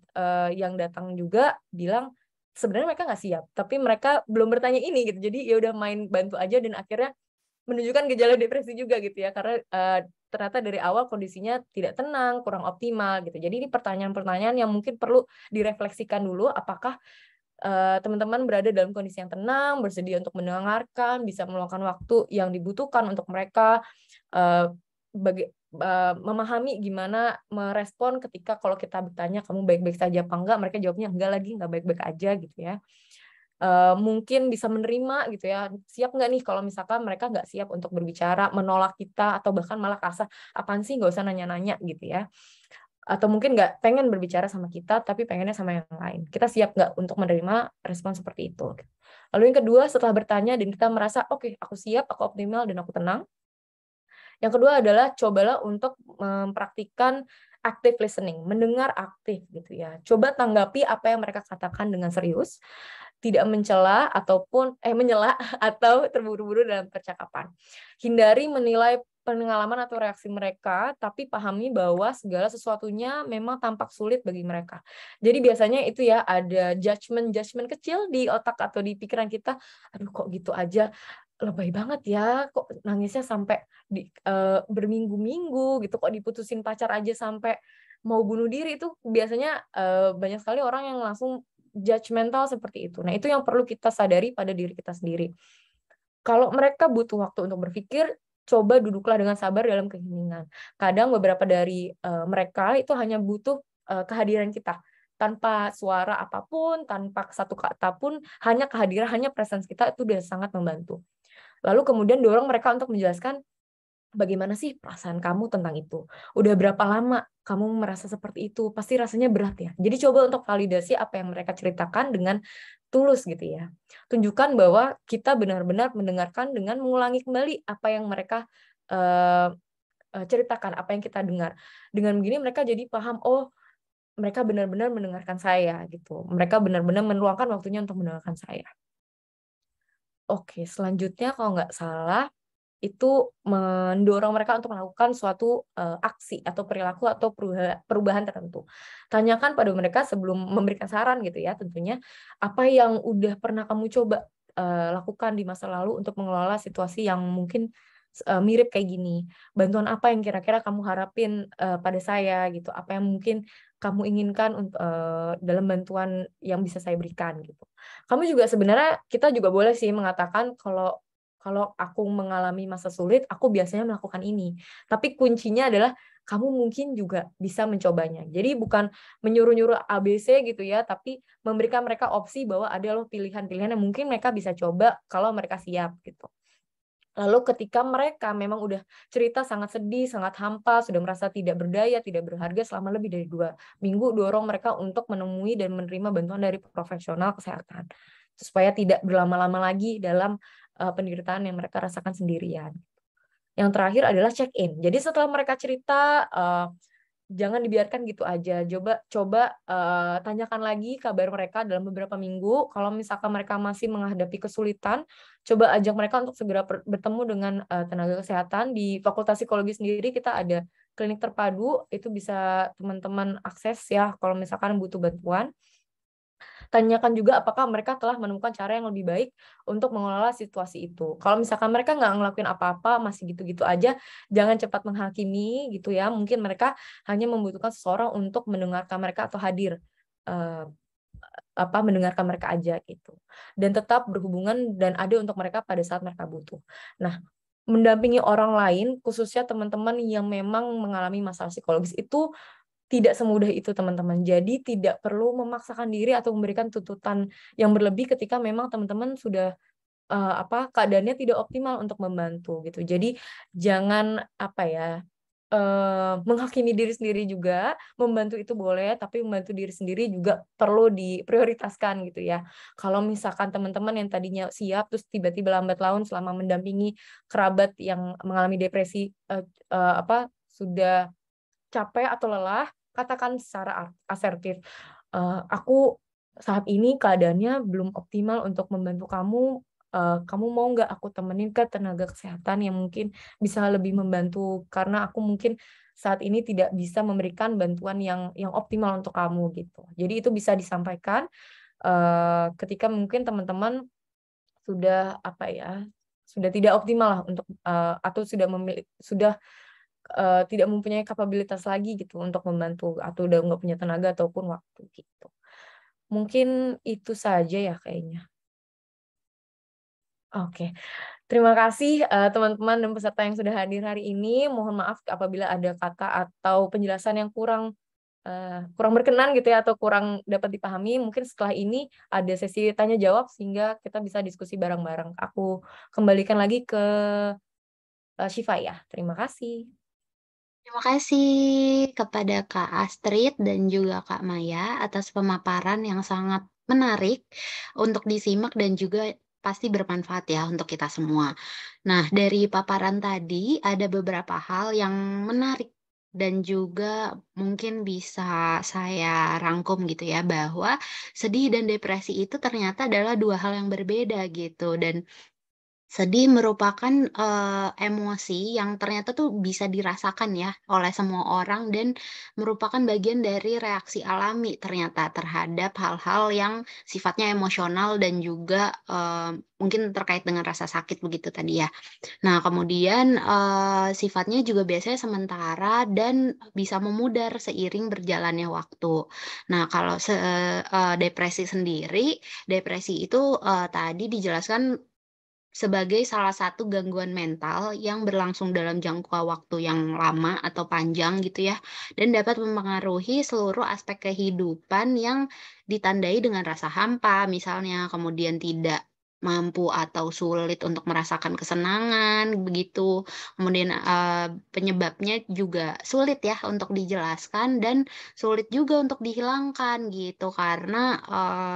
yang datang juga bilang sebenarnya mereka nggak siap, tapi mereka belum bertanya ini gitu. Jadi ya udah main bantu aja dan akhirnya menunjukkan gejala depresi juga gitu ya, karena ternyata dari awal kondisinya tidak tenang, kurang optimal gitu. Jadi ini pertanyaan-pertanyaan yang mungkin perlu direfleksikan dulu, apakah teman-teman berada dalam kondisi yang tenang, bersedia untuk mendengarkan, bisa meluangkan waktu yang dibutuhkan untuk mereka, memahami gimana merespon ketika kalau kita bertanya kamu baik-baik saja apa enggak, mereka jawabnya enggak lagi, enggak baik-baik aja gitu ya. Mungkin bisa menerima gitu ya, siap nggak nih kalau misalkan mereka nggak siap untuk berbicara, menolak kita, atau bahkan malah kasar, apaan sih nggak usah nanya-nanya gitu ya. Atau mungkin nggak pengen berbicara sama kita, tapi pengennya sama yang lain. Kita siap nggak untuk menerima respon seperti itu. Lalu yang kedua, setelah bertanya dan kita merasa, oke, aku siap, aku optimal, dan aku tenang. Yang kedua adalah cobalah untuk mempraktikkan active listening, mendengar aktif gitu ya. Coba tanggapi apa yang mereka katakan dengan serius, tidak mencela ataupun menyela atau terburu-buru dalam percakapan. Hindari menilai pengalaman atau reaksi mereka, tapi pahami bahwa segala sesuatunya memang tampak sulit bagi mereka. Jadi biasanya itu ya, ada judgement kecil di otak atau di pikiran kita, aduh kok gitu aja, lebay banget ya, kok nangisnya sampai berminggu-minggu gitu, kok diputusin pacar aja sampai mau bunuh diri. Itu biasanya banyak sekali orang yang langsung judgmental seperti itu. Nah, itu yang perlu kita sadari pada diri kita sendiri. Kalau mereka butuh waktu untuk berpikir, coba duduklah dengan sabar dalam keheningan. Kadang beberapa dari mereka itu hanya butuh kehadiran kita. Tanpa suara apapun, tanpa satu kata pun, hanya kehadiran, hanya presence kita itu sudah sangat membantu. Lalu kemudian dorong mereka untuk menjelaskan bagaimana sih perasaan kamu tentang itu? Udah berapa lama kamu merasa seperti itu? Pasti rasanya berat ya. Jadi coba untuk validasi apa yang mereka ceritakan dengan tulus gitu ya. Tunjukkan bahwa kita benar-benar mendengarkan dengan mengulangi kembali apa yang mereka ceritakan, apa yang kita dengar. Dengan begini mereka jadi paham, oh mereka benar-benar mendengarkan saya gitu. Mereka benar-benar meluangkan waktunya untuk mendengarkan saya. Oke, selanjutnya kalau nggak salah itu mendorong mereka untuk melakukan suatu aksi atau perilaku atau perubahan tertentu. Tanyakan pada mereka sebelum memberikan saran gitu ya, tentunya apa yang udah pernah kamu coba lakukan di masa lalu untuk mengelola situasi yang mungkin mirip kayak gini. Bantuan apa yang kira-kira kamu harapin pada saya gitu? Apa yang mungkin kamu inginkan dalam bantuan yang bisa saya berikan gitu. Kamu juga sebenarnya kita juga boleh sih mengatakan kalau aku mengalami masa sulit, aku biasanya melakukan ini. Tapi kuncinya adalah kamu mungkin juga bisa mencobanya. Jadi bukan menyuruh-nyuruh ABC gitu ya, tapi memberikan mereka opsi bahwa ada loh pilihan-pilihan yang mungkin mereka bisa coba kalau mereka siap gitu. Lalu ketika mereka memang udah cerita sangat sedih, sangat hampa, sudah merasa tidak berdaya, tidak berharga selama lebih dari 2 minggu, dorong mereka untuk menemui dan menerima bantuan dari profesional kesehatan. Supaya tidak berlama-lama lagi dalam penderitaan yang mereka rasakan sendirian. Yang terakhir adalah check-in. Jadi setelah mereka cerita, jangan dibiarkan gitu aja. Coba tanyakan lagi kabar mereka dalam beberapa minggu. Kalau misalkan mereka masih menghadapi kesulitan, coba ajak mereka untuk segera bertemu dengan tenaga kesehatan. Di Fakultas Psikologi sendiri kita ada klinik terpadu, itu bisa teman-teman akses ya kalau misalkan butuh bantuan. Tanyakan juga apakah mereka telah menemukan cara yang lebih baik untuk mengelola situasi itu. Kalau misalkan mereka nggak ngelakuin apa-apa, masih gitu-gitu aja, jangan cepat menghakimi gitu ya. Mungkin mereka hanya membutuhkan seseorang untuk mendengarkan mereka atau hadir mendengarkan mereka aja gitu. Dan tetap berhubungan dan ada untuk mereka pada saat mereka butuh. Nah, mendampingi orang lain, khususnya teman-teman yang memang mengalami masalah psikologis itu tidak semudah itu teman-teman. Jadi tidak perlu memaksakan diri atau memberikan tuntutan yang berlebih ketika memang teman-teman sudah keadaannya tidak optimal untuk membantu gitu. Jadi jangan menghakimi diri sendiri juga. Membantu itu boleh, tapi membantu diri sendiri juga perlu diprioritaskan gitu ya. Kalau misalkan teman-teman yang tadinya siap terus tiba-tiba lambat laun selama mendampingi kerabat yang mengalami depresi sudah capek atau lelah, katakan secara asertif, aku saat ini keadaannya belum optimal untuk membantu kamu. Kamu mau nggak aku temenin ke tenaga kesehatan yang mungkin bisa lebih membantu, karena aku mungkin saat ini tidak bisa memberikan bantuan yang optimal untuk kamu gitu. Jadi itu bisa disampaikan ketika mungkin teman-teman sudah sudah tidak optimal lah untuk atau sudah tidak mempunyai kapabilitas lagi gitu untuk membantu, atau udah nggak punya tenaga ataupun waktu gitu. Mungkin itu saja ya kayaknya. Oke. Terima kasih teman-teman dan peserta yang sudah hadir hari ini. Mohon maaf apabila ada kata atau penjelasan yang kurang berkenan gitu ya, atau kurang dapat dipahami. Mungkin setelah ini ada sesi tanya jawab sehingga kita bisa diskusi bareng-bareng. Aku kembalikan lagi ke Syifa ya. Terima kasih. Terima kasih kepada Kak Astrid dan juga Kak Maya atas pemaparan yang sangat menarik untuk disimak dan juga pasti bermanfaat ya untuk kita semua. Nah, dari paparan tadi ada beberapa hal yang menarik dan juga mungkin bisa saya rangkum gitu ya, bahwa sedih dan depresi itu ternyata adalah dua hal yang berbeda gitu. Dan sedih merupakan, emosi yang ternyata tuh bisa dirasakan ya oleh semua orang dan merupakan bagian dari reaksi alami ternyata terhadap hal-hal yang sifatnya emosional dan juga, mungkin terkait dengan rasa sakit begitu tadi ya. Nah kemudian, sifatnya juga biasanya sementara dan bisa memudar seiring berjalannya waktu. Nah kalau depresi sendiri, depresi itu, tadi dijelaskan sebagai salah satu gangguan mental yang berlangsung dalam jangka waktu yang lama atau panjang gitu ya, dan dapat mempengaruhi seluruh aspek kehidupan yang ditandai dengan rasa hampa misalnya, kemudian tidak mampu atau sulit untuk merasakan kesenangan begitu. Kemudian, penyebabnya juga sulit ya untuk dijelaskan dan sulit juga untuk dihilangkan gitu karena,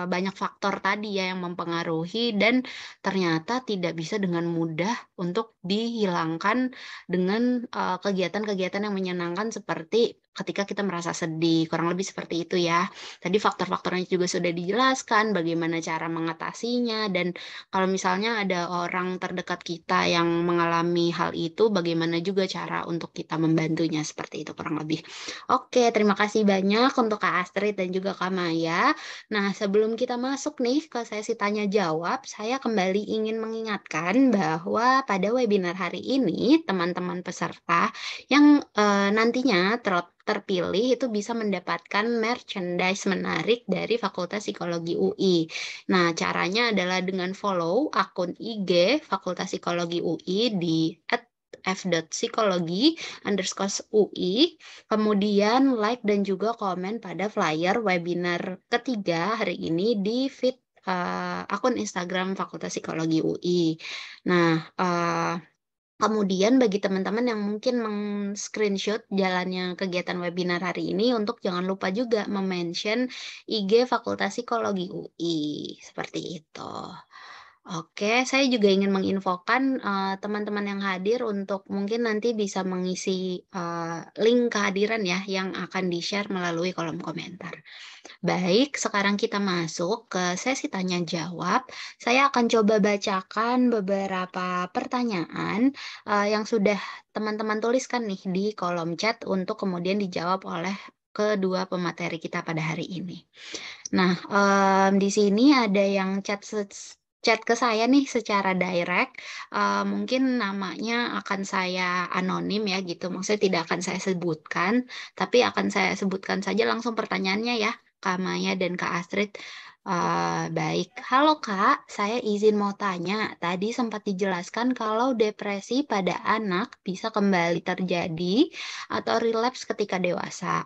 banyak faktor tadi ya yang mempengaruhi dan ternyata tidak bisa dengan mudah untuk dihilangkan dengan, kegiatan-kegiatan yang menyenangkan seperti ketika kita merasa sedih, kurang lebih seperti itu ya. Tadi faktor-faktornya juga sudah dijelaskan, bagaimana cara mengatasinya, dan kalau misalnya ada orang terdekat kita yang mengalami hal itu, bagaimana juga cara untuk kita membantunya, seperti itu kurang lebih. Oke, terima kasih banyak untuk Kak Astrid dan juga Kak Maya. Nah, sebelum kita masuk nih ke sesi tanya jawab, saya kembali ingin mengingatkan bahwa pada webinar hari ini, teman-teman peserta yang nantinya terpilih itu bisa mendapatkan merchandise menarik dari Fakultas Psikologi UI. Nah, caranya adalah dengan follow akun IG Fakultas Psikologi UI di @f.psikologi_UI, kemudian like dan juga komen pada flyer webinar ketiga hari ini di feed akun Instagram Fakultas Psikologi UI. Nah, kemudian bagi teman-teman yang mungkin screenshot jalannya kegiatan webinar hari ini, untuk jangan lupa juga mention IG Fakultas Psikologi UI, seperti itu. Oke, saya juga ingin menginfokan, teman-teman yang hadir untuk mungkin nanti bisa mengisi, link kehadiran ya yang akan di-share melalui kolom komentar. Baik, sekarang kita masuk ke sesi tanya jawab. Saya akan coba bacakan beberapa pertanyaan, yang sudah teman-teman tuliskan nih di kolom chat untuk kemudian dijawab oleh kedua pemateri kita pada hari ini. Nah, di sini ada yang chat ke saya nih secara direct, mungkin namanya akan saya anonim ya gitu, maksudnya tidak akan saya sebutkan, tapi akan saya sebutkan saja langsung pertanyaannya ya, Kak Maya dan Kak Astrid. Baik. Halo Kak, saya izin mau tanya, tadi sempat dijelaskan kalau depresi pada anak bisa kembali terjadi atau relapse ketika dewasa.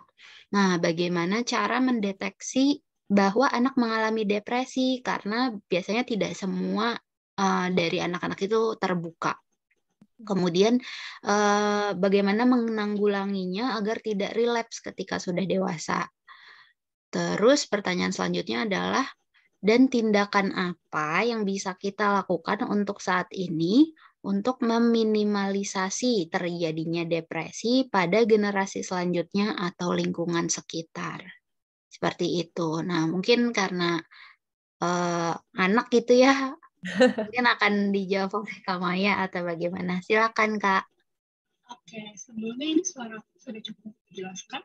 Nah, bagaimana cara mendeteksi bahwa anak mengalami depresi? Karena biasanya tidak semua dari anak-anak itu terbuka. Kemudian bagaimana menanggulanginya agar tidak relapse ketika sudah dewasa. Terus pertanyaan selanjutnya adalah, dan tindakan apa yang bisa kita lakukan untuk saat ini untuk meminimalisasi terjadinya depresi pada generasi selanjutnya atau lingkungan sekitar. Seperti itu. Nah, mungkin karena anak gitu ya, mungkin akan dijawab oleh Kak Maya atau bagaimana. Silakan, Kak. Oke, sebelumnya ini suara sudah cukup dijelaskan.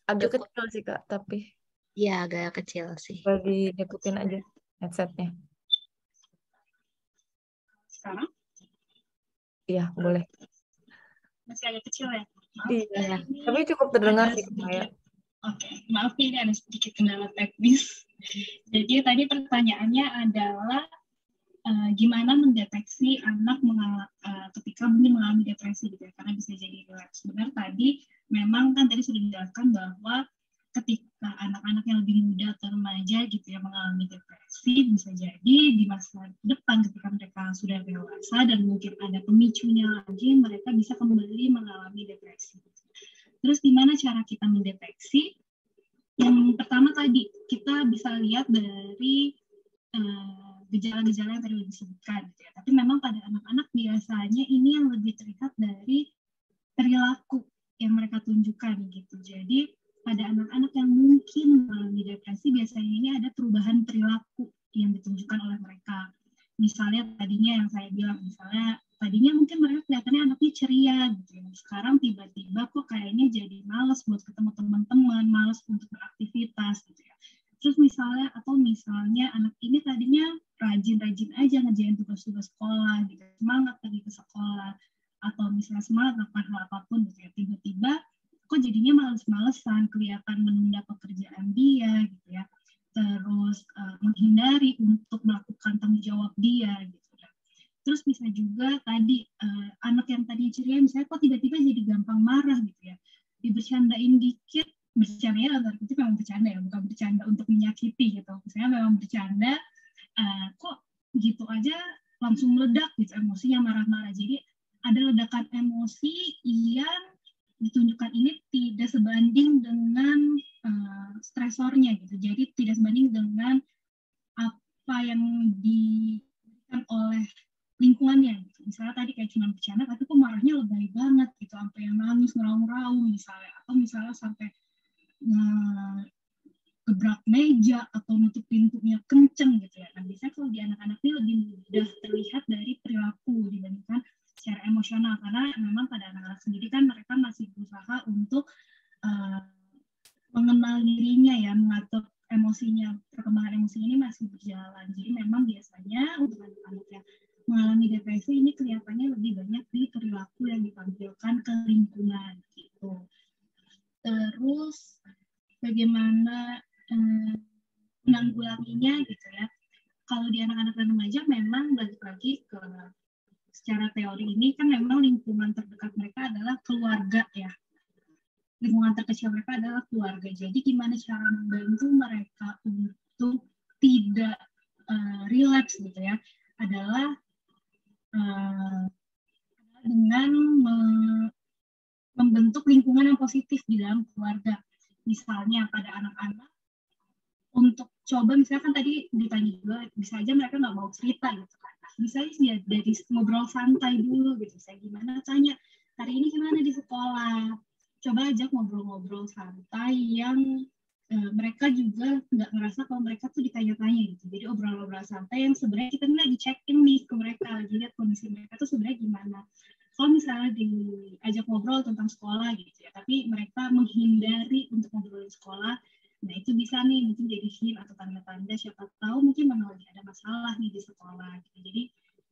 Agak Cukup. kecil sih Kak, tapi Ya, agak kecil sih. boleh deketin aja headsetnya. Sekarang Iya, boleh. masih agak kecil ya. Maaf, Iya, ini tapi cukup terdengar ada sih Kak Maya. sedikit. Oke, maaf ini ada sedikit kendala teknis. Jadi tadi pertanyaannya adalah gimana mendeteksi anak ketika mungkin mengalami depresi gitu ya, karena bisa jadi relapse. Benar tadi memang kan tadi sudah dijelaskan bahwa ketika anak-anak yang lebih muda atau remaja gitu ya mengalami depresi, bisa jadi di masa depan ketika mereka sudah dewasa dan mungkin ada pemicunya lagi, mereka bisa kembali mengalami depresi. Terus gimana cara kita mendeteksi? Yang pertama tadi kita bisa lihat dari gejala-gejala yang tadi disebutkan gitu ya. Tapi memang pada anak-anak biasanya ini yang lebih terlihat dari perilaku yang mereka tunjukkan gitu. Jadi pada anak-anak yang mungkin mengalami depresi biasanya ini ada perubahan perilaku yang ditunjukkan oleh mereka. Misalnya tadinya yang saya bilang, misalnya tadinya mungkin mereka kelihatannya anaknya ceria gitu ya. Sekarang tiba-tiba kok kayaknya jadi malas buat ketemu teman-teman, malas untuk beraktivitas gitu ya. Terus misalnya anak ini tadinya rajin-rajin aja ngerjain tugas-tugas sekolah gitu, semangat pergi ke sekolah, atau misalnya semangat melakukan hal apapun gitu ya, tiba-tiba kok jadinya males-malesan, kelihatan menunda pekerjaan dia gitu ya, terus menghindari untuk melakukan tanggung jawab dia gitu ya. Terus bisa juga tadi anak yang tadi ceria misalnya kok tiba-tiba jadi gampang marah gitu ya, dibercandain dikit, bercandanya dalam arti memang bercanda ya, bukan bercanda untuk menyakiti gitu. Misalnya memang bercanda, kok gitu aja langsung meledak gitu emosinya, marah-marah. Jadi ada ledakan emosi yang ditunjukkan ini tidak sebanding dengan stresornya gitu. Jadi tidak sebanding dengan apa yang diberikan oleh lingkungannya gitu. Misalnya tadi kayak cuma bercanda tapi kok marahnya lebay banget gitu, sampai yang nangis ngeraung-raung misalnya, atau misalnya sampai gebrak meja atau nutup pintunya kenceng gitu ya. Nah, biasanya kalau di anak-anak ini lebih mudah terlihat dari perilaku dibandingkan secara emosional, karena memang pada anak-anak sendiri kan mereka masih berusaha untuk mengenal dirinya ya, mengatur emosinya, perkembangan emosi ini masih berjalan. Jadi memang biasanya untuk anak-anak yang mengalami depresi ini kelihatannya lebih banyak di perilaku yang ditampilkan ke lingkungan gitu. Terus bagaimana menanggulanginya gitu ya. Kalau di anak-anak dan remaja memang balik lagi ke secara teori ini kan memang lingkungan terdekat mereka adalah keluarga ya. Lingkungan terkecil mereka adalah keluarga. Jadi gimana cara membantu mereka untuk tidak relapse gitu ya, adalah dengan membentuk lingkungan yang positif di dalam keluarga. Misalnya pada anak-anak, untuk coba misalkan tadi ditanya juga, bisa aja mereka nggak mau cerita gitu kan. Bisa aja dari ngobrol santai dulu gitu. Saya gimana tanya, hari ini gimana di sekolah? Coba ajak ngobrol-ngobrol santai yang mereka juga nggak ngerasa kalau mereka tuh ditanya-tanya gitu. Jadi obrolan-obrolan santai yang sebenarnya kita lagi check-in nih ke mereka, lagi lihat kondisi mereka tuh sebenarnya gimana. Kalau misalnya diajak ngobrol tentang sekolah gitu ya, tapi mereka menghindari untuk ngobrolin sekolah, nah itu bisa nih mungkin jadi hint atau tanda-tanda siapa tahu mungkin memang lagi ada masalah nih di sekolah gitu. Jadi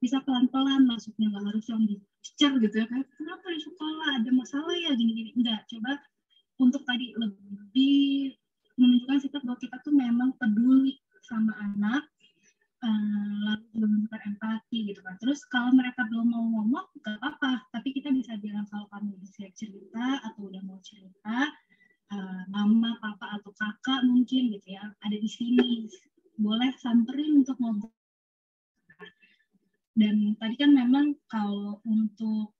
bisa pelan-pelan masuknya, nggak harus yang dicer gitu ya, kayak kenapa di sekolah ada masalah ya gini-gini. Enggak, coba untuk tadi lebih menunjukkan sikap bahwa kita tuh memang peduli sama anak, lalu juga menunjukkan empati gitu kan. Terus kalau mereka belum mau ngomong gak apa-apa, tapi kita bisa bilang kalau kamu udah siap cerita atau udah mau cerita, mama, papa atau kakak mungkin gitu ya ada di sini boleh samperin untuk ngobrol. Dan tadi kan memang kalau untuk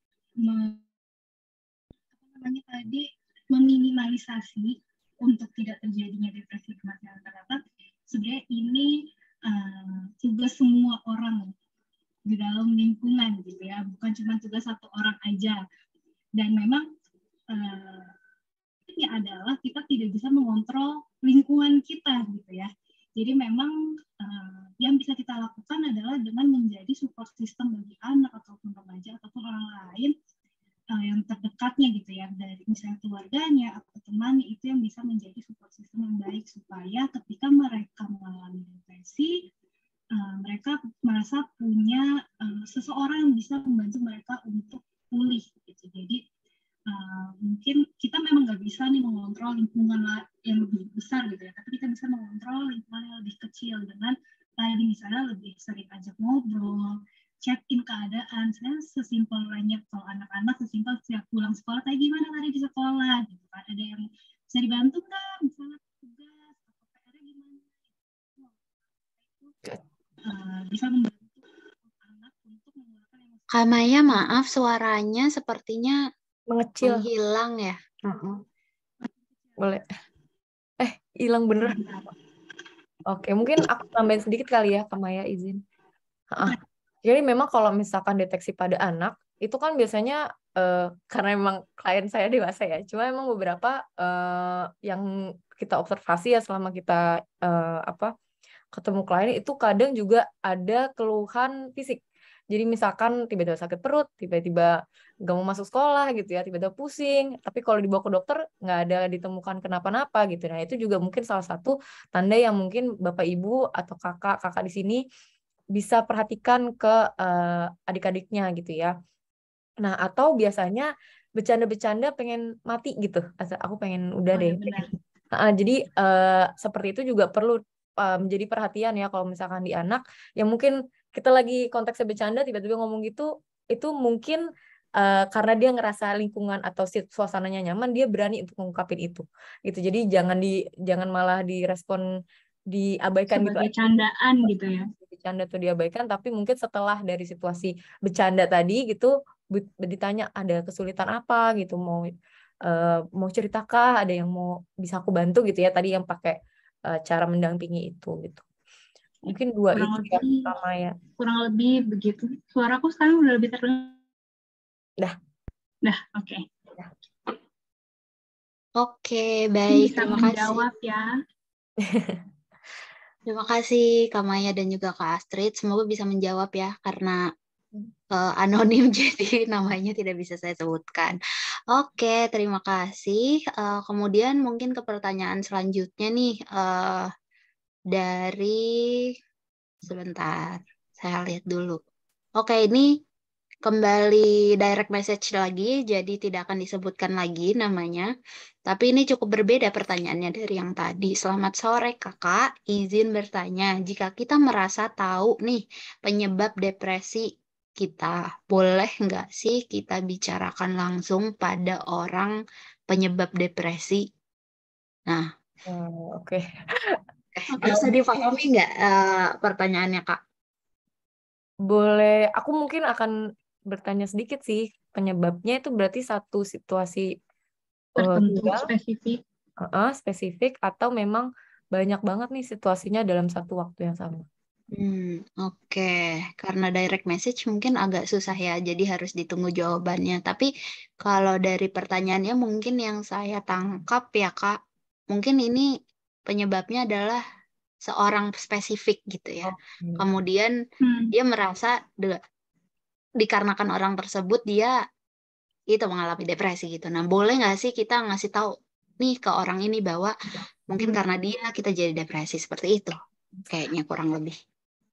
meminimalisasi untuk tidak terjadinya depresi kematian terhadap, sebenarnya ini tugas semua orang di dalam lingkungan gitu ya, bukan cuma tugas satu orang aja. Dan memang ini adalah kita tidak bisa mengontrol lingkungan kita gitu ya. Jadi memang yang bisa kita lakukan adalah dengan menjadi support system bagi anak ataupun remaja ataupun orang lain yang terdekatnya gitu ya, dari misalnya keluarganya atau temannya, itu yang bisa menjadi support system yang baik supaya ketika mereka mengalami depresi, mereka merasa punya seseorang yang bisa membantu mereka untuk pulih gitu. Jadi mungkin kita memang nggak bisa nih mengontrol lingkungan yang lebih besar gitu ya, tapi kita bisa mengontrol lingkungan yang lebih kecil dengan tadi misalnya lebih sering ajak ngobrol, check-in keadaan. Saya sesimpel banyak kalau anak-anak sesimpel setiap pulang sekolah kayak gimana tadi di sekolah gitu kan, ada yang bisa dibantu nggak misalnya tugas atau PR-nya gimana, bisa membantu anak untuk menggunakan emosi. Kak Maya, maaf suaranya sepertinya Mengecil. menghilang ya. Boleh. Hilang bener. Oke, mungkin aku tambahin sedikit kali ya, Kak Maya izin. Jadi memang kalau misalkan deteksi pada anak, itu kan biasanya karena memang klien saya dewasa ya, cuma memang beberapa yang kita observasi ya selama kita ketemu klien itu kadang juga ada keluhan fisik. Jadi misalkan tiba-tiba sakit perut, tiba-tiba nggak mau masuk sekolah gitu ya, tiba-tiba pusing. Tapi kalau dibawa ke dokter nggak ada ditemukan kenapa-napa gitu. Nah itu juga mungkin salah satu tanda yang mungkin Bapak Ibu atau kakak di sini bisa perhatikan ke adik-adiknya gitu ya. Nah atau biasanya bercanda-bercanda pengen mati gitu. Aku pengen udah deh. Jadi seperti itu juga perlu menjadi perhatian ya kalau misalkan di anak yang mungkin kita lagi konteksnya bercanda tiba-tiba ngomong gitu, itu mungkin karena dia ngerasa lingkungan atau suasananya nyaman, dia berani untuk mengungkapin itu gitu. Jadi jangan malah direspon diabaikan sebagai gitu, candaan gitu ya, bercanda tuh diabaikan, tapi mungkin setelah dari situasi bercanda tadi gitu ditanya ada kesulitan apa gitu, mau ceritakah, ada yang mau bisa aku bantu gitu ya, tadi yang pakai cara mendampingi itu gitu. Mungkin dua kurang itu lebih, ya sama ya. kurang lebih begitu. Suaraku sekarang udah lebih terdengar. Dah, oke. Oke, baik. Bisa Terima menjawab kasih. ya. Terima kasih Kak Maya dan juga Kak Astrid. Semoga bisa menjawab ya, karena anonim jadi namanya tidak bisa saya sebutkan. Oke, terima kasih. Kemudian mungkin ke pertanyaan selanjutnya nih, dari sebentar, saya lihat dulu. Oke, ini kembali direct message lagi, jadi tidak akan disebutkan lagi namanya. Tapi ini cukup berbeda pertanyaannya dari yang tadi. Selamat sore kakak, izin bertanya, jika kita merasa tahu nih penyebab depresi kita, boleh nggak sih kita bicarakan langsung pada orang penyebab depresi? Nah, Oke. bisa dipahami nggak pertanyaannya kak? Boleh, aku mungkin akan bertanya sedikit sih. Penyebabnya itu berarti satu situasi Tertentu, tunggal, spesifik. spesifik, atau memang banyak banget nih situasinya dalam satu waktu yang sama. Oke. Karena direct message mungkin agak susah ya, jadi harus ditunggu jawabannya. Tapi kalau dari pertanyaannya mungkin yang saya tangkap ya Kak, mungkin ini penyebabnya adalah seorang spesifik gitu ya. Kemudian dia merasa dikarenakan orang tersebut dia itu mengalami depresi gitu. Nah, boleh nggak sih kita ngasih tahu nih ke orang ini bahwa mungkin karena dia kita jadi depresi seperti itu? Kayaknya kurang lebih.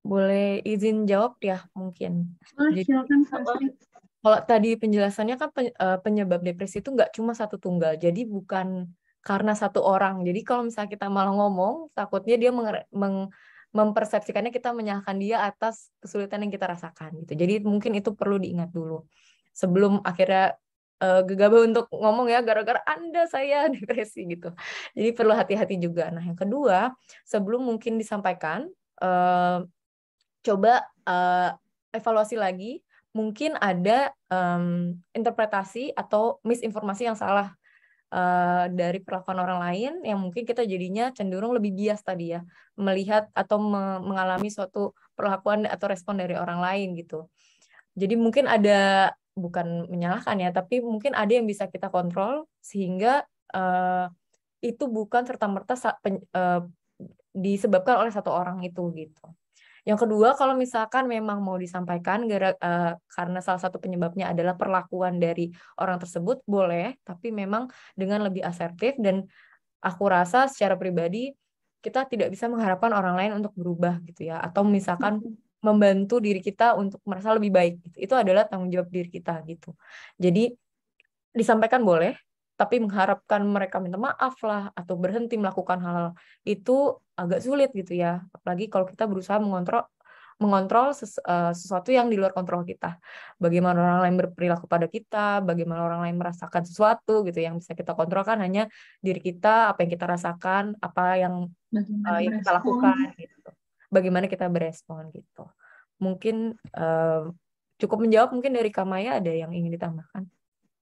Boleh izin jawab ya mungkin. Boleh, Jadi silakan Kak Astrid. kalau tadi penjelasannya kan penyebab depresi itu nggak cuma satu tunggal. Jadi bukan karena satu orang. Jadi kalau misalnya kita malah ngomong, takutnya dia mempersepsikannya kita menyalahkan dia atas kesulitan yang kita rasakan gitu. Jadi mungkin itu perlu diingat dulu sebelum akhirnya gegabah untuk ngomong ya gara-gara Anda saya depresi gitu. Jadi perlu hati-hati juga. Nah, yang kedua, sebelum mungkin disampaikan eh, coba evaluasi lagi, mungkin ada interpretasi atau misinformasi yang salah dari perlakuan orang lain yang mungkin kita jadinya cenderung lebih bias tadi ya, melihat atau mengalami suatu perlakuan atau respon dari orang lain gitu. Jadi mungkin ada, bukan menyalahkan ya, tapi mungkin ada yang bisa kita kontrol sehingga itu bukan serta-merta disebabkan oleh satu orang itu gitu. Yang kedua, kalau misalkan memang mau disampaikan karena salah satu penyebabnya adalah perlakuan dari orang tersebut, boleh, tapi memang dengan lebih asertif, dan aku rasa secara pribadi kita tidak bisa mengharapkan orang lain untuk berubah gitu ya, atau misalkan membantu diri kita untuk merasa lebih baik gitu. Itu adalah tanggung jawab diri kita gitu. Jadi disampaikan boleh, tapi mengharapkan mereka minta maaf lah atau berhenti melakukan hal itu agak sulit gitu ya. Apalagi kalau kita berusaha mengontrol sesuatu yang di luar kontrol kita. Bagaimana orang lain berperilaku pada kita, bagaimana orang lain merasakan sesuatu gitu, yang bisa kita kontrol kan hanya diri kita, apa yang kita rasakan, apa yang Bagaimana yang kita merespon. lakukan gitu. Bagaimana kita berespon gitu. Mungkin cukup menjawab. Mungkin dari Kamaya ada yang ingin ditambahkan?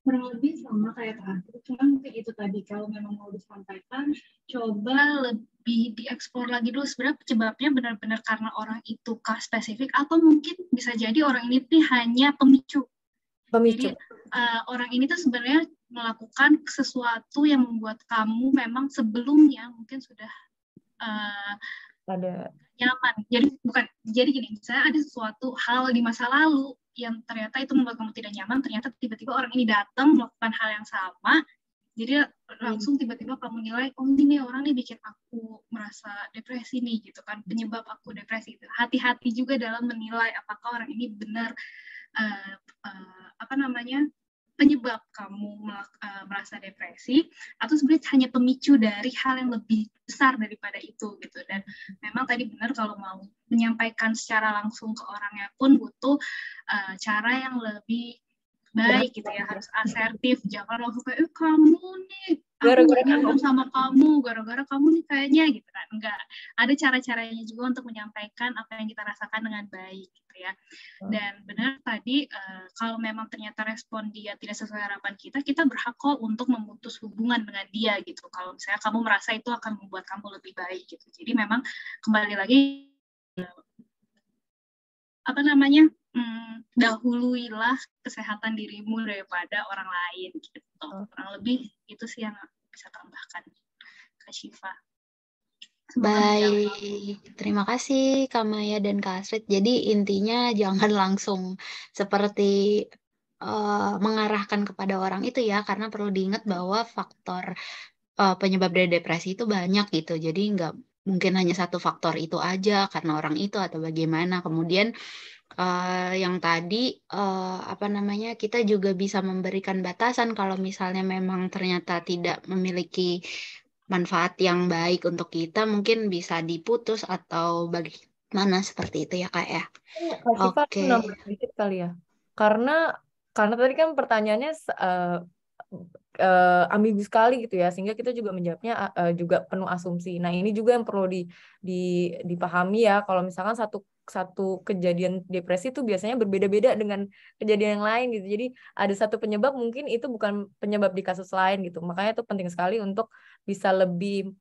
Kurang lebih sama kayak tadi, cuma mungkin itu tadi, kalau memang mau disampaikan, coba lebih dieksplor lagi dulu sebenarnya penyebabnya benar-benar karena orang itu kah spesifik, atau mungkin bisa jadi orang ini tuh hanya pemicu. Jadi orang ini tuh sebenarnya melakukan sesuatu yang membuat kamu memang sebelumnya mungkin sudah ada nyaman. Jadi gini, misalnya ada sesuatu hal di masa lalu yang ternyata itu membuat kamu tidak nyaman, ternyata tiba-tiba orang ini datang melakukan hal yang sama, jadi langsung tiba-tiba kamu nilai, oh ini orang nih bikin aku merasa depresi nih gitu kan, penyebab aku depresi. Gitu. Hati-hati juga dalam menilai apakah orang ini benar penyebab kamu merasa depresi, atau sebenarnya hanya pemicu dari hal yang lebih besar daripada itu gitu. Dan memang tadi benar, kalau mau menyampaikan secara langsung ke orangnya pun butuh cara yang lebih baik gitu ya, harus asertif, jangan langsung kayak kamu nih, aku gak nyaman sama kamu gara-gara kamu nih kayaknya gitu kan. Enggak, ada cara-caranya juga untuk menyampaikan apa yang kita rasakan dengan baik gitu ya. Dan benar tadi, kalau memang ternyata respon dia tidak sesuai harapan kita berhak kok untuk memutus hubungan dengan dia gitu, kalau misalnya kamu merasa itu akan membuat kamu lebih baik gitu. Jadi memang kembali lagi dahuluilah kesehatan dirimu daripada orang lain gitu. Kurang lebih itu sih yang bisa tambahkan Kak Syifa. Baik, terima kasih Kak Maya dan Kak Astrid. Jadi intinya jangan langsung seperti mengarahkan kepada orang itu ya, karena perlu diingat bahwa faktor penyebab dari depresi itu banyak gitu. Jadi nggak mungkin hanya satu faktor itu aja karena orang itu atau bagaimana. Kemudian yang tadi kita juga bisa memberikan batasan kalau misalnya memang ternyata tidak memiliki manfaat yang baik untuk kita, mungkin bisa diputus atau bagaimana, seperti itu ya Kak ya. Kak Syifa, Oke. nambah sedikit kali ya. Karena tadi kan pertanyaannya ambigu sekali gitu ya, sehingga kita juga menjawabnya juga penuh asumsi. Nah, ini juga yang perlu dipahami ya, kalau misalkan satu kejadian depresi itu biasanya berbeda-beda dengan kejadian yang lain gitu. Jadi ada satu penyebab, mungkin itu bukan penyebab di kasus lain gitu. Makanya itu penting sekali untuk bisa lebih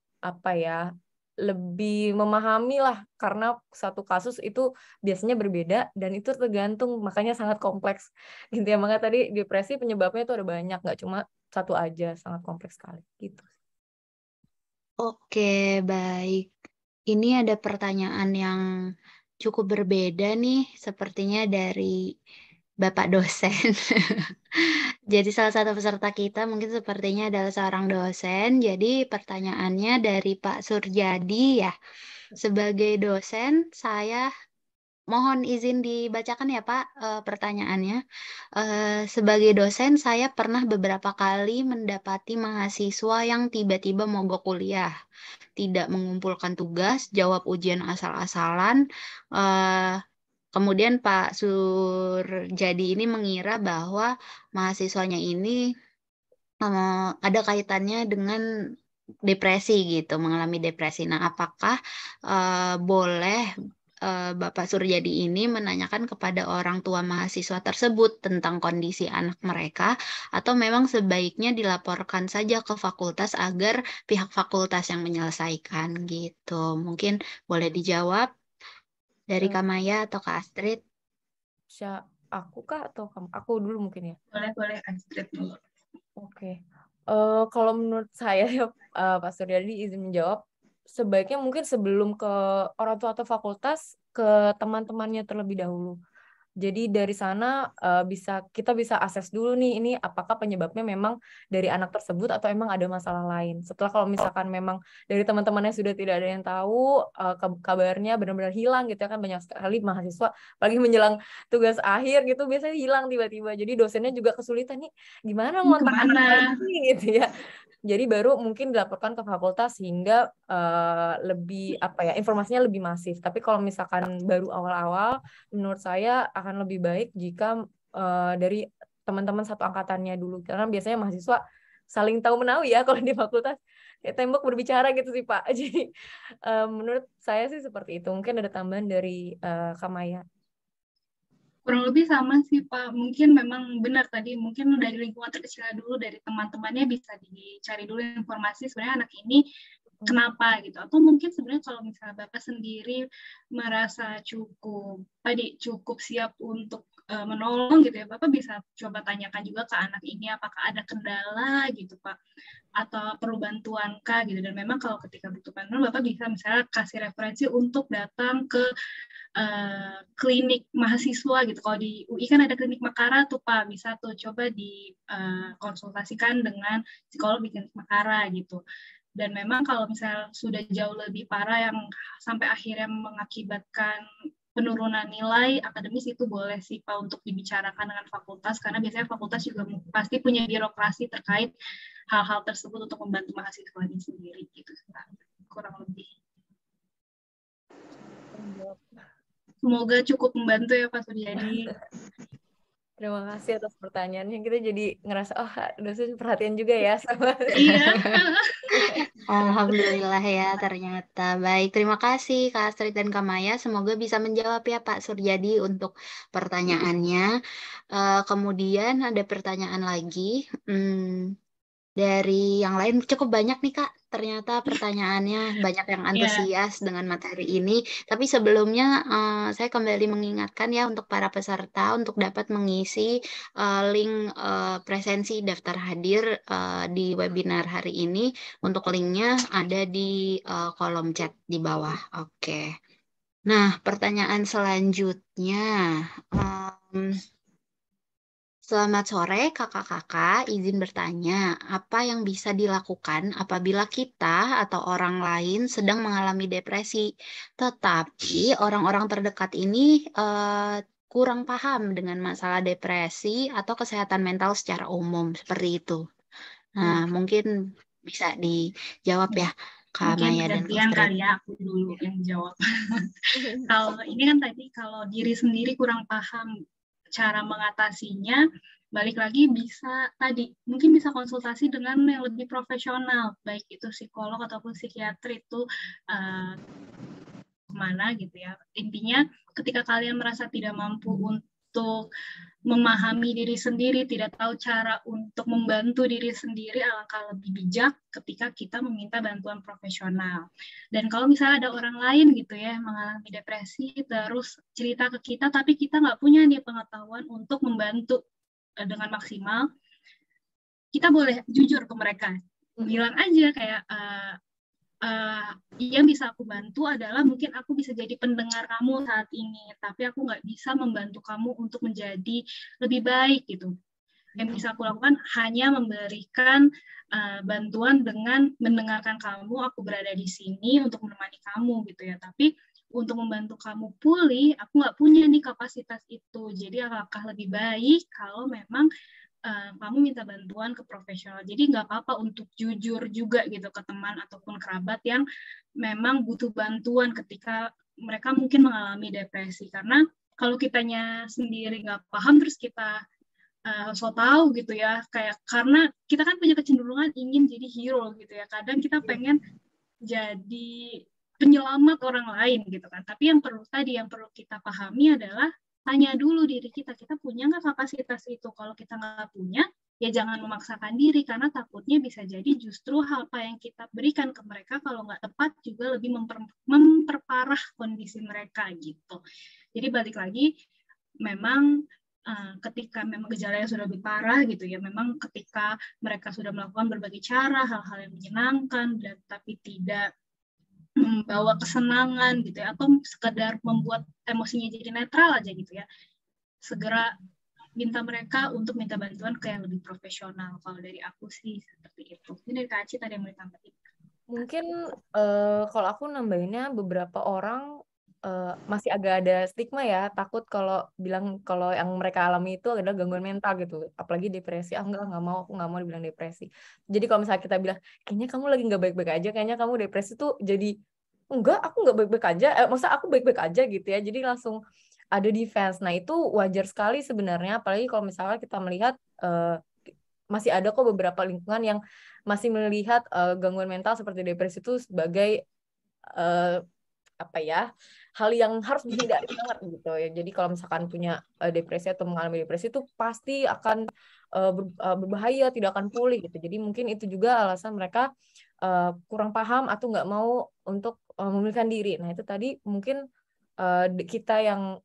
lebih memahami lah, karena satu kasus itu biasanya berbeda dan itu tergantung, makanya sangat kompleks gitu ya. Makanya tadi depresi penyebabnya itu ada banyak, nggak cuma satu aja, sangat kompleks sekali gitu. Oke, baik. Ini ada pertanyaan yang cukup berbeda nih, sepertinya dari Bapak dosen. Jadi salah satu peserta kita mungkin sepertinya adalah seorang dosen. Jadi pertanyaannya dari Pak Surjadi ya. Sebagai dosen, saya mohon izin dibacakan ya Pak pertanyaannya. Sebagai dosen, saya pernah beberapa kali mendapati mahasiswa yang tiba-tiba mogok kuliah, tidak mengumpulkan tugas, jawab ujian asal-asalan. Kemudian Pak Surjadi ini mengira bahwa mahasiswanya ini ada kaitannya dengan depresi gitu, mengalami depresi. Nah, apakah boleh Bapak Suryadi ini menanyakan kepada orang tua mahasiswa tersebut tentang kondisi anak mereka, atau memang sebaiknya dilaporkan saja ke fakultas agar pihak fakultas yang menyelesaikan gitu? Mungkin boleh dijawab dari Eh, Kak Maya atau Kak Astrid? aku kah atau kamu? Aku dulu mungkin ya. Boleh Astrid dulu. Oke. Kalau menurut saya ya, Pak Suryadi izin menjawab, sebaiknya mungkin sebelum ke orang tua atau fakultas, ke teman-temannya terlebih dahulu. Jadi dari sana kita bisa akses dulu nih, ini apakah penyebabnya memang dari anak tersebut atau emang ada masalah lain. Setelah kalau misalkan memang dari teman-temannya sudah tidak ada yang tahu, kabarnya benar-benar hilang gitu ya kan, banyak sekali mahasiswa apalagi menjelang tugas akhir gitu biasanya hilang tiba-tiba. Jadi dosennya juga kesulitan nih gimana ngontak anak Kemana? lagi gitu ya. Jadi baru mungkin dilaporkan ke fakultas sehingga lebih informasinya lebih masif. Tapi kalau misalkan baru awal-awal, menurut saya akan lebih baik jika dari teman-teman satu angkatannya dulu, karena biasanya mahasiswa saling tahu menahu ya kalau di fakultas, kayak tembok berbicara gitu sih Pak. Jadi menurut saya sih seperti itu. Mungkin ada tambahan dari Kamaya. Kurang lebih sama sih Pak, mungkin memang benar tadi, mungkin dari lingkungan terkecil dulu, dari teman-temannya bisa dicari dulu informasi sebenarnya anak ini kenapa gitu, atau mungkin sebenarnya kalau misalnya Bapak sendiri merasa cukup siap untuk menolong gitu ya, Bapak bisa coba tanyakan juga ke anak ini apakah ada kendala gitu Pak, atau perlu bantuan kah gitu, dan memang kalau ketika butuh bantuan Bapak bisa misalnya kasih referensi untuk datang ke klinik mahasiswa gitu. Kalau di UI kan ada klinik Makara tuh Pak, bisa tuh coba dikonsultasikan dengan psikolog di klinik Makara gitu. Dan memang kalau misalnya sudah jauh lebih parah yang sampai akhirnya mengakibatkan penurunan nilai akademis, itu boleh sih Pak untuk dibicarakan dengan fakultas, karena biasanya fakultas juga pasti punya birokrasi terkait hal-hal tersebut untuk membantu mahasiswa ini sendiri gitu Pak. Kurang lebih. Semoga cukup membantu ya Pak Suryadi. Terima kasih atas pertanyaannya. Kita jadi ngerasa, dosen perhatian juga ya sama. Iya. Alhamdulillah ya ternyata. Baik, terima kasih Kak Astrid dan Kak Maya. Semoga bisa menjawab ya Pak Suryadi untuk pertanyaannya. Kemudian ada pertanyaan lagi. Dari yang lain cukup banyak nih Kak. Ternyata pertanyaannya banyak yang Iya. antusias dengan materi ini. Tapi sebelumnya saya kembali mengingatkan ya untuk para peserta untuk dapat mengisi link presensi daftar hadir di webinar hari ini. Untuk linknya ada di kolom chat di bawah. Oke. Nah, pertanyaan selanjutnya. Selamat sore kakak-kakak, izin bertanya, apa yang bisa dilakukan apabila kita atau orang lain sedang mengalami depresi, tetapi orang-orang terdekat ini kurang paham dengan masalah depresi atau kesehatan mental secara umum, seperti itu. Nah, mungkin bisa dijawab ya, Kak Mungkin Maya dan Kak gantian Astrid. kali ya, aku dulu yang jawab. Kalau ini kan tadi kalau diri sendiri kurang paham cara mengatasinya, balik lagi bisa tadi mungkin bisa konsultasi dengan yang lebih profesional, baik itu psikolog ataupun psikiater itu kemana gitu ya. Intinya ketika kalian merasa tidak mampu untuk memahami diri sendiri, tidak tahu cara untuk membantu diri sendiri, alangkah lebih bijak ketika kita meminta bantuan profesional. Dan kalau misalnya ada orang lain gitu ya mengalami depresi, terus cerita ke kita, tapi kita nggak punya nih pengetahuan untuk membantu dengan maksimal, kita boleh jujur ke mereka. Bilang aja kayak, yang bisa aku bantu adalah mungkin aku bisa jadi pendengar kamu saat ini, tapi aku nggak bisa membantu kamu untuk menjadi lebih baik gitu. Yang bisa aku lakukan hanya memberikan bantuan dengan mendengarkan kamu, aku berada di sini untuk menemani kamu gitu ya. Tapi untuk membantu kamu pulih, aku nggak punya nih kapasitas itu. Jadi alangkah lebih baik kalau memang kamu minta bantuan ke profesional. Jadi nggak apa-apa untuk jujur juga gitu ke teman ataupun kerabat yang memang butuh bantuan ketika mereka mungkin mengalami depresi. Karena kalau kitanya sendiri nggak paham, terus kita so tahu gitu ya, kayak karena kita kan punya kecenderungan ingin jadi hero gitu ya, kadang kita pengen jadi penyelamat orang lain gitu kan, tapi yang perlu kita pahami adalah tanya dulu diri kita punya nggak kapasitas itu. Kalau kita nggak punya, ya jangan memaksakan diri, karena takutnya bisa jadi justru apa yang kita berikan ke mereka kalau nggak tepat juga lebih memperparah kondisi mereka gitu. Jadi balik lagi, memang ketika memang gejalanya sudah lebih parah gitu ya, memang ketika mereka sudah melakukan berbagai cara, hal-hal yang menyenangkan dan tapi tidak membawa kesenangan gitu ya, atau sekedar membuat emosinya jadi netral aja gitu ya, segera minta mereka untuk minta bantuan ke yang lebih profesional. Kalau dari aku sih seperti itu. Ini dari Kak Aci tadi yang mau ditambahin. Mungkin kalau aku nambahinnya, beberapa orang masih agak ada stigma ya, takut kalau bilang kalau yang mereka alami itu adalah gangguan mental gitu, apalagi depresi. Nggak mau, aku nggak mau dibilang depresi. Jadi kalau misalnya kita bilang kayaknya kamu lagi nggak baik-baik aja, kayaknya kamu depresi tuh, jadi enggak, aku nggak baik-baik aja, maksudnya aku baik-baik aja gitu ya, jadi langsung ada defense. Nah itu wajar sekali sebenarnya, apalagi kalau misalnya kita melihat masih ada kok beberapa lingkungan yang masih melihat gangguan mental seperti depresi itu sebagai apa ya, hal yang harus dihindari banget gitu ya. Jadi kalau misalkan punya depresi atau mengalami depresi itu pasti akan berbahaya, tidak akan pulih gitu. Jadi mungkin itu juga alasan mereka kurang paham atau nggak mau untuk memulihkan diri. Nah itu tadi mungkin kita yang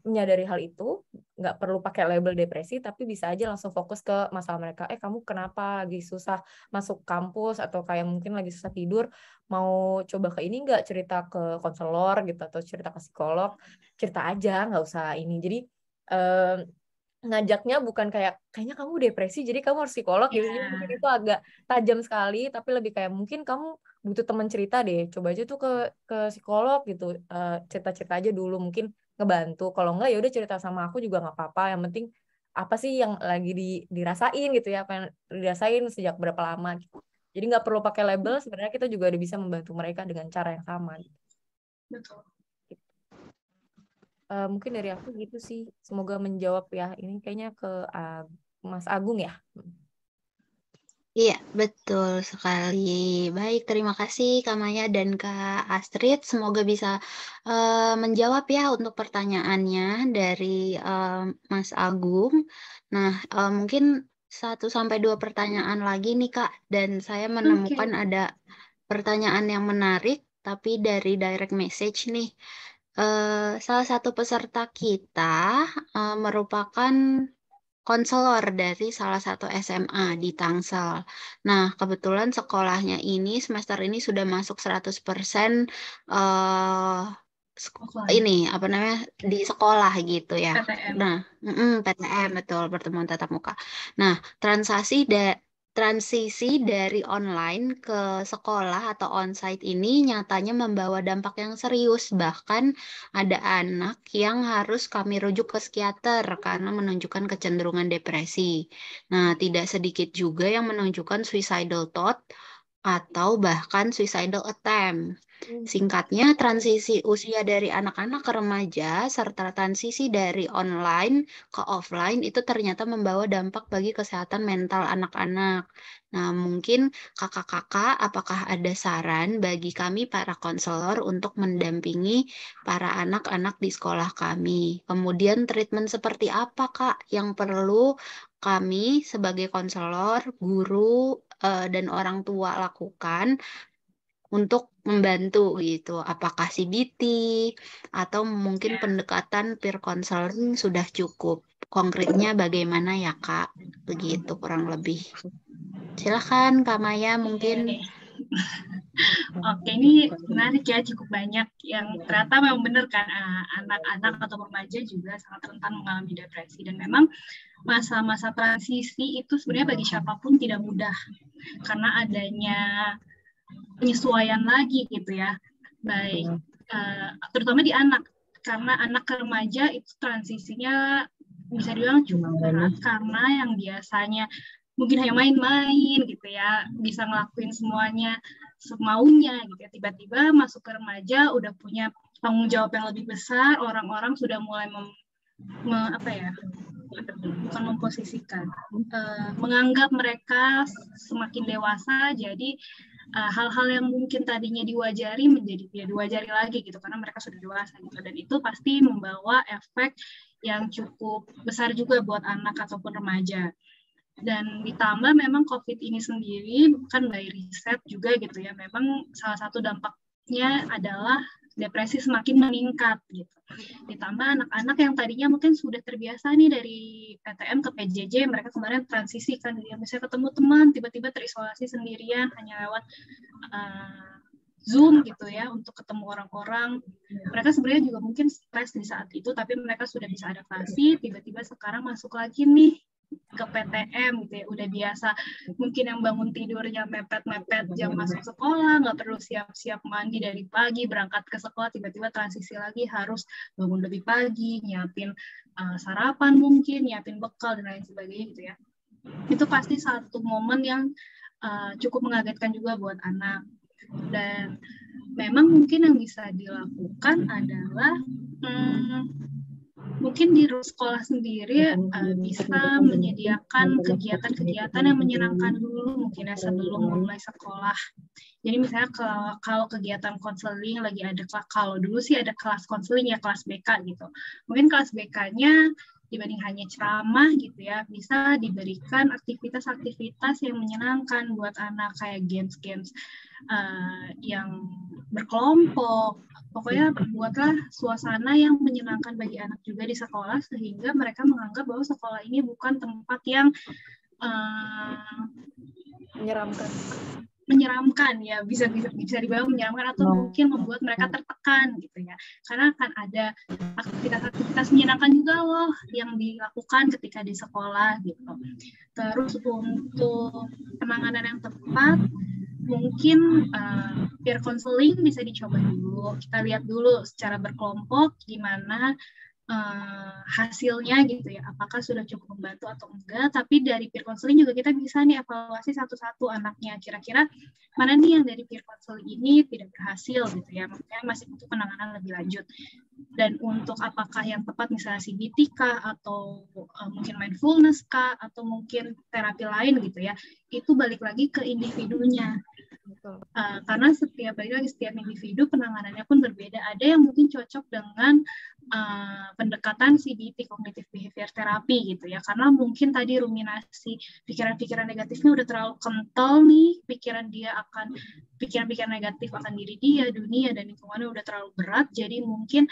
menyadari hal itu, nggak perlu pakai label depresi, tapi bisa aja langsung fokus ke masalah mereka. Kamu kenapa lagi susah masuk kampus, atau kayak mungkin lagi susah tidur, mau coba ke ini nggak, cerita ke konselor gitu, atau cerita ke psikolog, cerita aja, nggak usah ini. Jadi ngajaknya bukan kayaknya kamu depresi jadi kamu harus psikolog gitu. Jadi mungkin itu agak tajam sekali, tapi lebih kayak mungkin kamu butuh teman cerita deh, coba aja tuh ke psikolog gitu, cerita-cerita aja dulu, mungkin ngebantu. Kalau enggak ya udah cerita sama aku juga nggak apa-apa, yang penting apa sih yang lagi dirasain gitu ya, apa yang dirasain sejak berapa lama gitu. Jadi nggak perlu pakai label, sebenarnya kita juga udah bisa membantu mereka dengan cara yang sama gitu. Betul. Mungkin dari aku gitu sih. Semoga menjawab ya. Ini kayaknya ke Mas Agung ya. Iya, betul sekali. Baik, terima kasih Kak Maya dan Kak Astrid. Semoga bisa menjawab ya untuk pertanyaannya dari Mas Agung. Nah, mungkin 1-2 pertanyaan lagi nih Kak. Dan saya menemukan ada pertanyaan yang menarik, tapi dari direct message nih. Salah satu peserta kita merupakan konselor dari salah satu SMA di Tangsel. Nah, kebetulan sekolahnya ini semester ini sudah masuk 100% eh ini apa namanya di sekolah gitu ya. PTM. Nah, PTM betul, pertemuan tatap muka. Nah, transisi dari online ke sekolah atau onsite ini nyatanya membawa dampak yang serius. Bahkan ada anak yang harus kami rujuk ke psikiater karena menunjukkan kecenderungan depresi. Nah, tidak sedikit juga yang menunjukkan suicidal thought atau bahkan suicidal attempt. Singkatnya, transisi usia dari anak-anak ke remaja serta transisi dari online ke offline itu ternyata membawa dampak bagi kesehatan mental anak-anak. Nah, mungkin kakak-kakak, apakah ada saran bagi kami para konselor untuk mendampingi para anak-anak di sekolah kami? Kemudian treatment seperti apa, Kak, yang perlu kami sebagai konselor, guru, dan orang tua lakukan untuk membantu gitu. Apakah CBT atau mungkin pendekatan peer counseling sudah cukup? Konkretnya bagaimana ya, Kak? Begitu kurang lebih. Silakan Kak Maya mungkin. Oke, ini menarik ya, cukup banyak yang ternyata memang benar kan, anak-anak atau remaja juga sangat rentan mengalami depresi, dan memang masa-masa transisi itu sebenarnya bagi siapapun tidak mudah karena adanya penyesuaian lagi gitu ya, baik terutama di anak, karena anak ke remaja itu transisinya bisa dibilang cukup berat karena yang biasanya mungkin hanya main-main gitu ya, bisa ngelakuin semuanya semaunya gitu ya, tiba-tiba masuk ke remaja udah punya tanggung jawab yang lebih besar, orang-orang sudah mulai bukan memposisikan, menganggap mereka semakin dewasa, jadi hal-hal yang mungkin tadinya diwajari menjadi tidak diwajari lagi gitu, karena mereka sudah dewasa gitu, dan itu pasti membawa efek yang cukup besar juga buat anak ataupun remaja. Dan ditambah memang COVID ini sendiri kan by riset juga gitu ya, memang salah satu dampaknya adalah depresi semakin meningkat gitu. Ditambah anak-anak yang tadinya mungkin sudah terbiasa nih dari PTM ke PJJ, mereka kemarin transisi kan, ya misalnya ketemu teman, tiba-tiba terisolasi sendirian hanya lewat Zoom gitu ya, untuk ketemu orang-orang. Mereka sebenarnya juga mungkin stres di saat itu, tapi mereka sudah bisa adaptasi, tiba-tiba sekarang masuk lagi nih ke PTM gitu ya, udah biasa mungkin yang bangun tidurnya mepet-mepet jam masuk sekolah, nggak perlu siap-siap mandi dari pagi berangkat ke sekolah, tiba-tiba transisi lagi harus bangun lebih pagi, nyiapin sarapan mungkin, nyiapin bekal dan lain sebagainya gitu ya. Itu pasti satu momen yang cukup mengagetkan juga buat anak. Dan memang mungkin yang bisa dilakukan adalah mungkin di sekolah sendiri bisa menyediakan kegiatan-kegiatan yang menyenangkan dulu mungkin ya sebelum mulai sekolah. Jadi misalnya kalau kegiatan konseling lagi ada, kalau dulu sih ada kelas konseling ya, kelas BK gitu. Mungkin kelas BK-nya dibanding hanya ceramah gitu ya, bisa diberikan aktivitas-aktivitas yang menyenangkan buat anak, kayak games-games yang berkelompok. Pokoknya buatlah suasana yang menyenangkan bagi anak juga di sekolah, sehingga mereka menganggap bahwa sekolah ini bukan tempat yang menyeramkan ya, bisa dibilang menyeramkan atau mungkin membuat mereka tertekan gitu ya, karena akan ada aktivitas menyenangkan juga loh yang dilakukan ketika di sekolah gitu. Terus untuk penanganan yang tepat mungkin peer counseling bisa dicoba dulu, kita lihat dulu secara berkelompok gimana hasilnya gitu ya, apakah sudah cukup membantu atau enggak. Tapi dari peer counseling juga kita bisa nih evaluasi satu-satu anaknya, kira-kira mana nih yang dari peer counseling ini tidak berhasil gitu ya, makanya masih butuh penanganan lebih lanjut. Dan untuk apakah yang tepat misalnya CBT kah, atau mungkin mindfulness kah, atau mungkin terapi lain gitu ya, itu balik lagi ke individunya. Karena setiap individu penanganannya pun berbeda. Ada yang mungkin cocok dengan pendekatan CBT, Cognitive Behavior Therapy gitu ya, karena mungkin tadi ruminasi pikiran-pikiran negatifnya udah terlalu kental nih, pikiran-pikiran negatif akan diri dia, dunia, dan lingkungannya udah terlalu berat, jadi mungkin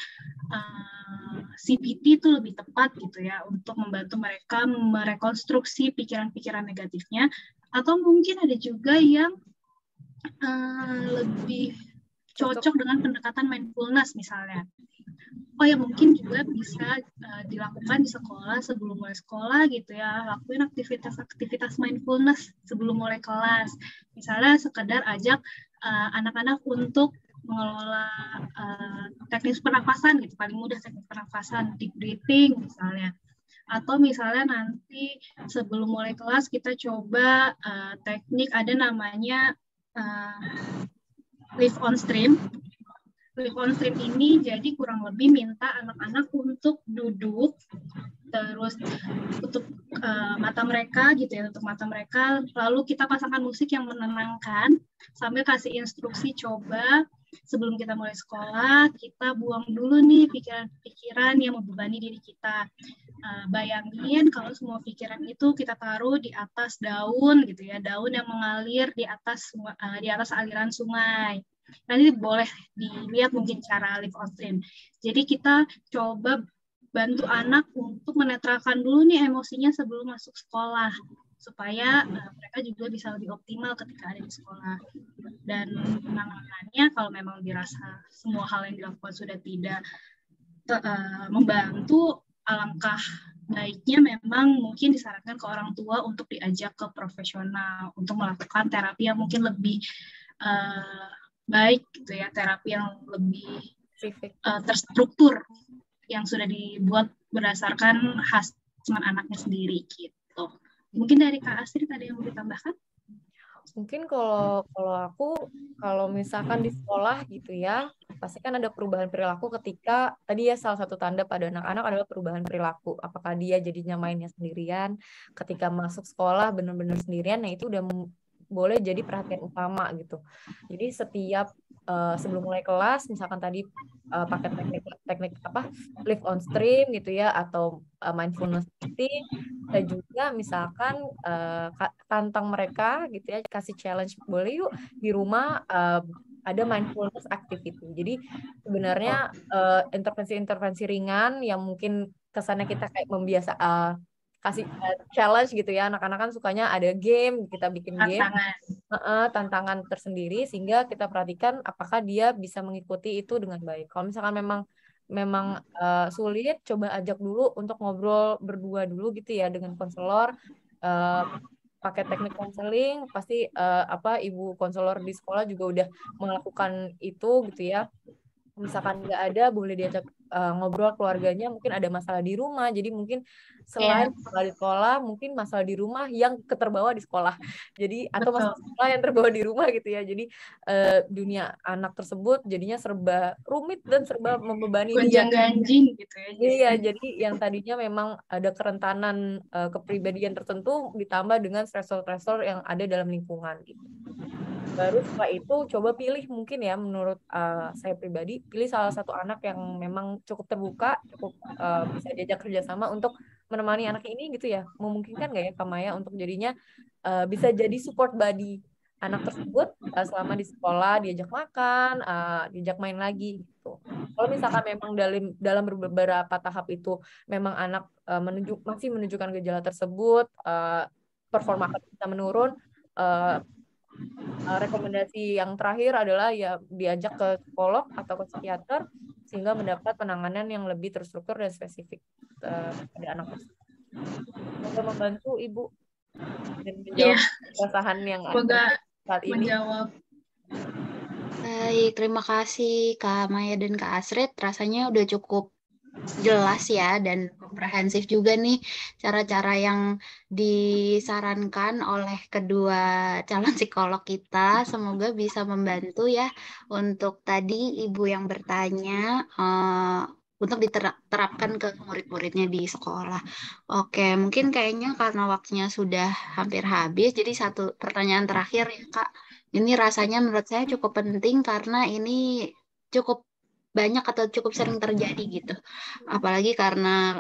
CBT itu lebih tepat gitu ya, untuk membantu mereka merekonstruksi pikiran-pikiran negatifnya. Atau mungkin ada juga yang lebih cocok dengan pendekatan mindfulness misalnya. Oh ya, mungkin juga bisa dilakukan di sekolah sebelum mulai sekolah gitu ya, lakuin aktivitas mindfulness sebelum mulai kelas. Misalnya sekedar ajak anak-anak untuk mengelola teknik pernafasan gitu, paling mudah teknik pernafasan, deep breathing misalnya. Atau misalnya nanti sebelum mulai kelas kita coba teknik, ada namanya live on stream. Live on stream ini jadi kurang lebih minta anak-anak untuk duduk, terus tutup mata mereka gitu ya, tutup mata mereka, lalu kita pasangkan musik yang menenangkan sambil kasih instruksi, coba sebelum kita mulai sekolah kita buang dulu nih pikiran-pikiran yang membebani diri kita. Bayangin kalau semua pikiran itu kita taruh di atas daun gitu ya, daun yang mengalir di atas aliran sungai. Nanti boleh dilihat mungkin cara live on stream. Jadi kita coba bantu anak untuk menetralkan dulu nih emosinya sebelum masuk sekolah, supaya mereka juga bisa lebih optimal ketika ada di sekolah. Dan penanganannya kalau memang dirasa semua hal yang dilakukan sudah tidak membantu, alangkah baiknya memang mungkin disarankan ke orang tua untuk diajak ke profesional untuk melakukan terapi yang mungkin lebih baik gitu ya, terapi yang lebih terstruktur, yang sudah dibuat berdasarkan assessment anaknya sendiri gitu. Mungkin dari Kak Astrid ada yang mau ditambahkan? Mungkin kalau aku, kalau misalkan di sekolah gitu ya, pasti kan ada perubahan perilaku ketika tadi ya salah satu tanda pada anak-anak adalah perubahan perilaku. Apakah dia jadinya mainnya sendirian, ketika masuk sekolah benar-benar sendirian, nah itu udah boleh jadi perhatian utama gitu. Jadi setiap sebelum mulai kelas, misalkan tadi pakai teknik apa live on stream gitu ya, atau mindfulness eating, dan juga misalkan tantang mereka gitu ya, kasih challenge, boleh yuk di rumah ada mindfulness activity. Jadi sebenarnya intervensi-intervensi ringan yang mungkin kesannya kita kayak membiasa kasih challenge gitu ya. Anak-anak kan sukanya ada game, kita bikin game, tantangan tersendiri sehingga kita perhatikan apakah dia bisa mengikuti itu dengan baik. Kalau misalkan memang sulit, coba ajak dulu untuk ngobrol berdua dulu gitu ya dengan konselor. Pakai teknik konseling, pasti ibu konselor di sekolah juga udah melakukan itu gitu ya. Misalkan nggak ada, boleh diajak ngobrol keluarganya, mungkin ada masalah di rumah, jadi mungkin selain masalah di sekolah, mungkin masalah di rumah yang keterbawa di sekolah, jadi atau masalah sekolah yang terbawa di rumah gitu ya. Jadi dunia anak tersebut jadinya serba rumit dan serba membebani dia. Gonjang-ganjing gitu ya. Iya, jadi yang tadinya memang ada kerentanan kepribadian tertentu ditambah dengan stresor-stresor yang ada dalam lingkungan gitu. Baru setelah itu coba pilih, mungkin ya menurut saya pribadi, pilih salah satu anak yang memang cukup terbuka, cukup bisa diajak kerjasama untuk menemani anak ini gitu ya. Memungkinkan nggak ya Kak Maya untuk jadinya bisa jadi support buddy anak tersebut selama di sekolah, diajak makan, diajak main lagi gitu. Kalau misalkan memang dalam beberapa tahap itu memang anak masih menunjukkan gejala tersebut, performa kita menurun, rekomendasi yang terakhir adalah ya diajak ke psikolog atau ke psikiater sehingga mendapat penanganan yang lebih terstruktur dan spesifik pada anak tersebut. Semoga membantu Ibu dan menjawab keresahan yang ada saat ini. Menjawab. Baik, terima kasih Kak Maya dan Kak Asrid. Rasanya udah cukup jelas ya dan komprehensif juga nih cara-cara yang disarankan oleh kedua calon psikolog kita. Semoga bisa membantu ya untuk tadi Ibu yang bertanya untuk diterapkan ke murid-muridnya di sekolah. Oke, mungkin kayaknya karena waktunya sudah hampir habis, jadi satu pertanyaan terakhir ya Kak. Ini rasanya menurut saya cukup penting karena ini cukup banyak atau cukup sering terjadi gitu. Apalagi karena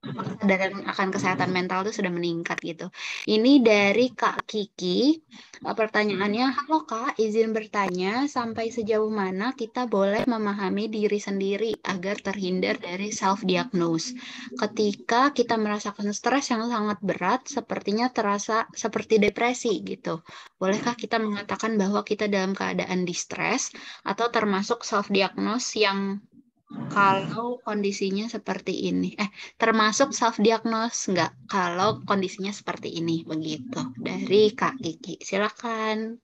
kesadaran akan kesehatan mental itu sudah meningkat gitu. Ini dari Kak Kiki. Pertanyaannya, halo Kak, izin bertanya sampai sejauh mana kita boleh memahami diri sendiri agar terhindar dari self-diagnose. Ketika kita merasakan stres yang sangat berat, sepertinya terasa seperti depresi gitu. Bolehkah kita mengatakan bahwa kita dalam keadaan distress atau termasuk self-diagnose yang kalau kondisinya seperti ini? Termasuk self-diagnose nggak kalau kondisinya seperti ini? Begitu. Dari Kak Kiki. Silakan.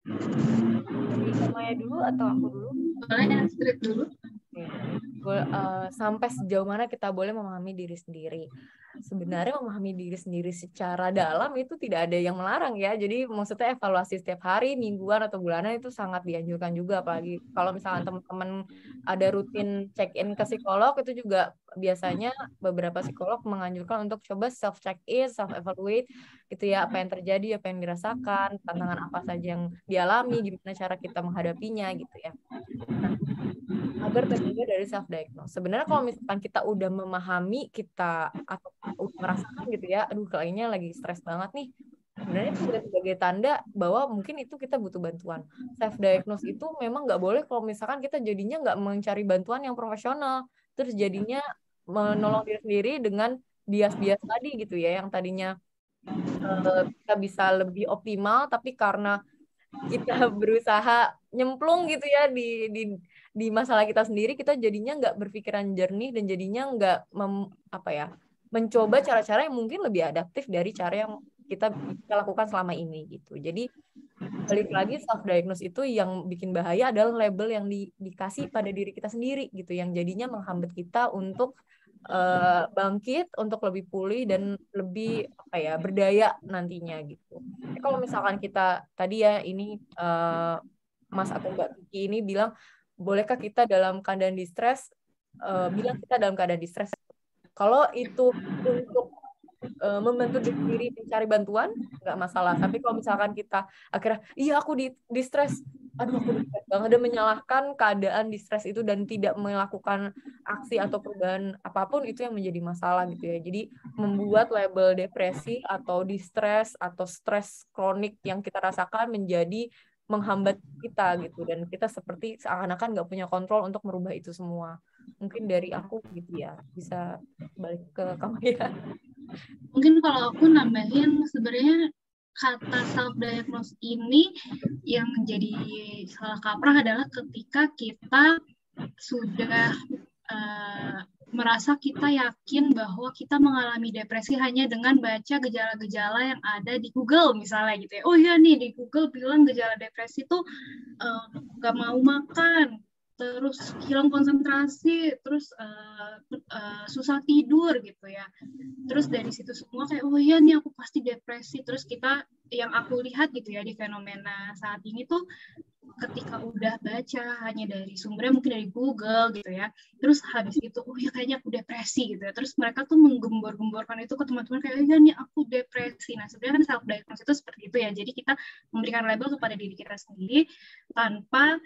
Dari Kak Maya dulu atau aku dulu? Boleh Astrid dulu. Sampai sejauh mana kita boleh memahami diri sendiri. Sebenarnya memahami diri sendiri secara dalam itu tidak ada yang melarang ya. Jadi maksudnya evaluasi setiap hari, mingguan atau bulanan itu sangat dianjurkan juga. Apalagi kalau misalnya teman-teman ada rutin check-in ke psikolog, itu juga biasanya beberapa psikolog menganjurkan untuk coba self-check-in, self-evaluate gitu ya, apa yang terjadi, apa yang dirasakan, tantangan apa saja yang dialami, gimana cara kita menghadapinya gitu ya. Nah, agar terhindar dari self-diagnose. Sebenarnya kalau misalkan kita udah memahami kita atau udah merasakan gitu ya, aduh kayaknya lagi stres banget nih, sebenarnya itu udah sebagai tanda bahwa mungkin itu kita butuh bantuan. Self-diagnose itu memang nggak boleh kalau misalkan kita jadinya nggak mencari bantuan yang profesional, terus jadinya menolong diri sendiri dengan bias-bias tadi gitu ya, yang tadinya kita bisa lebih optimal, tapi karena kita berusaha nyemplung gitu ya di masalah kita sendiri, kita jadinya nggak berpikiran jernih dan jadinya nggak mencoba cara-cara yang mungkin lebih adaptif dari cara yang kita lakukan selama ini gitu. Jadi balik lagi, self diagnose itu yang bikin bahaya adalah label yang dikasih pada diri kita sendiri gitu, yang jadinya menghambat kita untuk bangkit, untuk lebih pulih dan lebih berdaya nantinya gitu. Kalau misalkan kita tadi ya ini Mas atau Mbak Kiki ini bilang, bolehkah kita dalam keadaan distress, bilang kita dalam keadaan distress. Kalau itu untuk membantu diri mencari bantuan, nggak masalah. Tapi kalau misalkan kita akhirnya, iya aku di stres, aduh aku di-stress banget, dan menyalahkan keadaan di stres itu dan tidak melakukan aksi atau perubahan apapun, itu yang menjadi masalah gitu ya. Jadi membuat label depresi atau di-stres atau stres kronik yang kita rasakan menjadi menghambat kita gitu, dan kita seperti seakan-akan nggak punya kontrol untuk merubah itu semua. Mungkin dari aku gitu ya, bisa balik ke kamu ya. Mungkin kalau aku nambahin, sebenarnya kata self-diagnose ini yang menjadi salah kaprah adalah ketika kita sudah merasa kita yakin bahwa kita mengalami depresi hanya dengan baca gejala-gejala yang ada di Google misalnya gitu ya. Oh iya nih, di Google bilang gejala depresi tuh gak mau makan, terus hilang konsentrasi, terus susah tidur gitu ya. Terus dari situ semua kayak, oh iya nih aku pasti depresi. Terus kita, yang aku lihat gitu ya di fenomena saat ini tuh, ketika udah baca hanya dari sumbernya mungkin dari Google gitu ya, terus habis itu oh ya kayaknya aku depresi gitu ya, terus mereka tuh menggembor-gemborkan itu ke teman-teman kayak ya nih aku depresi. Nah sebenarnya kan self diagnosis itu seperti itu ya, jadi kita memberikan label kepada diri kita sendiri tanpa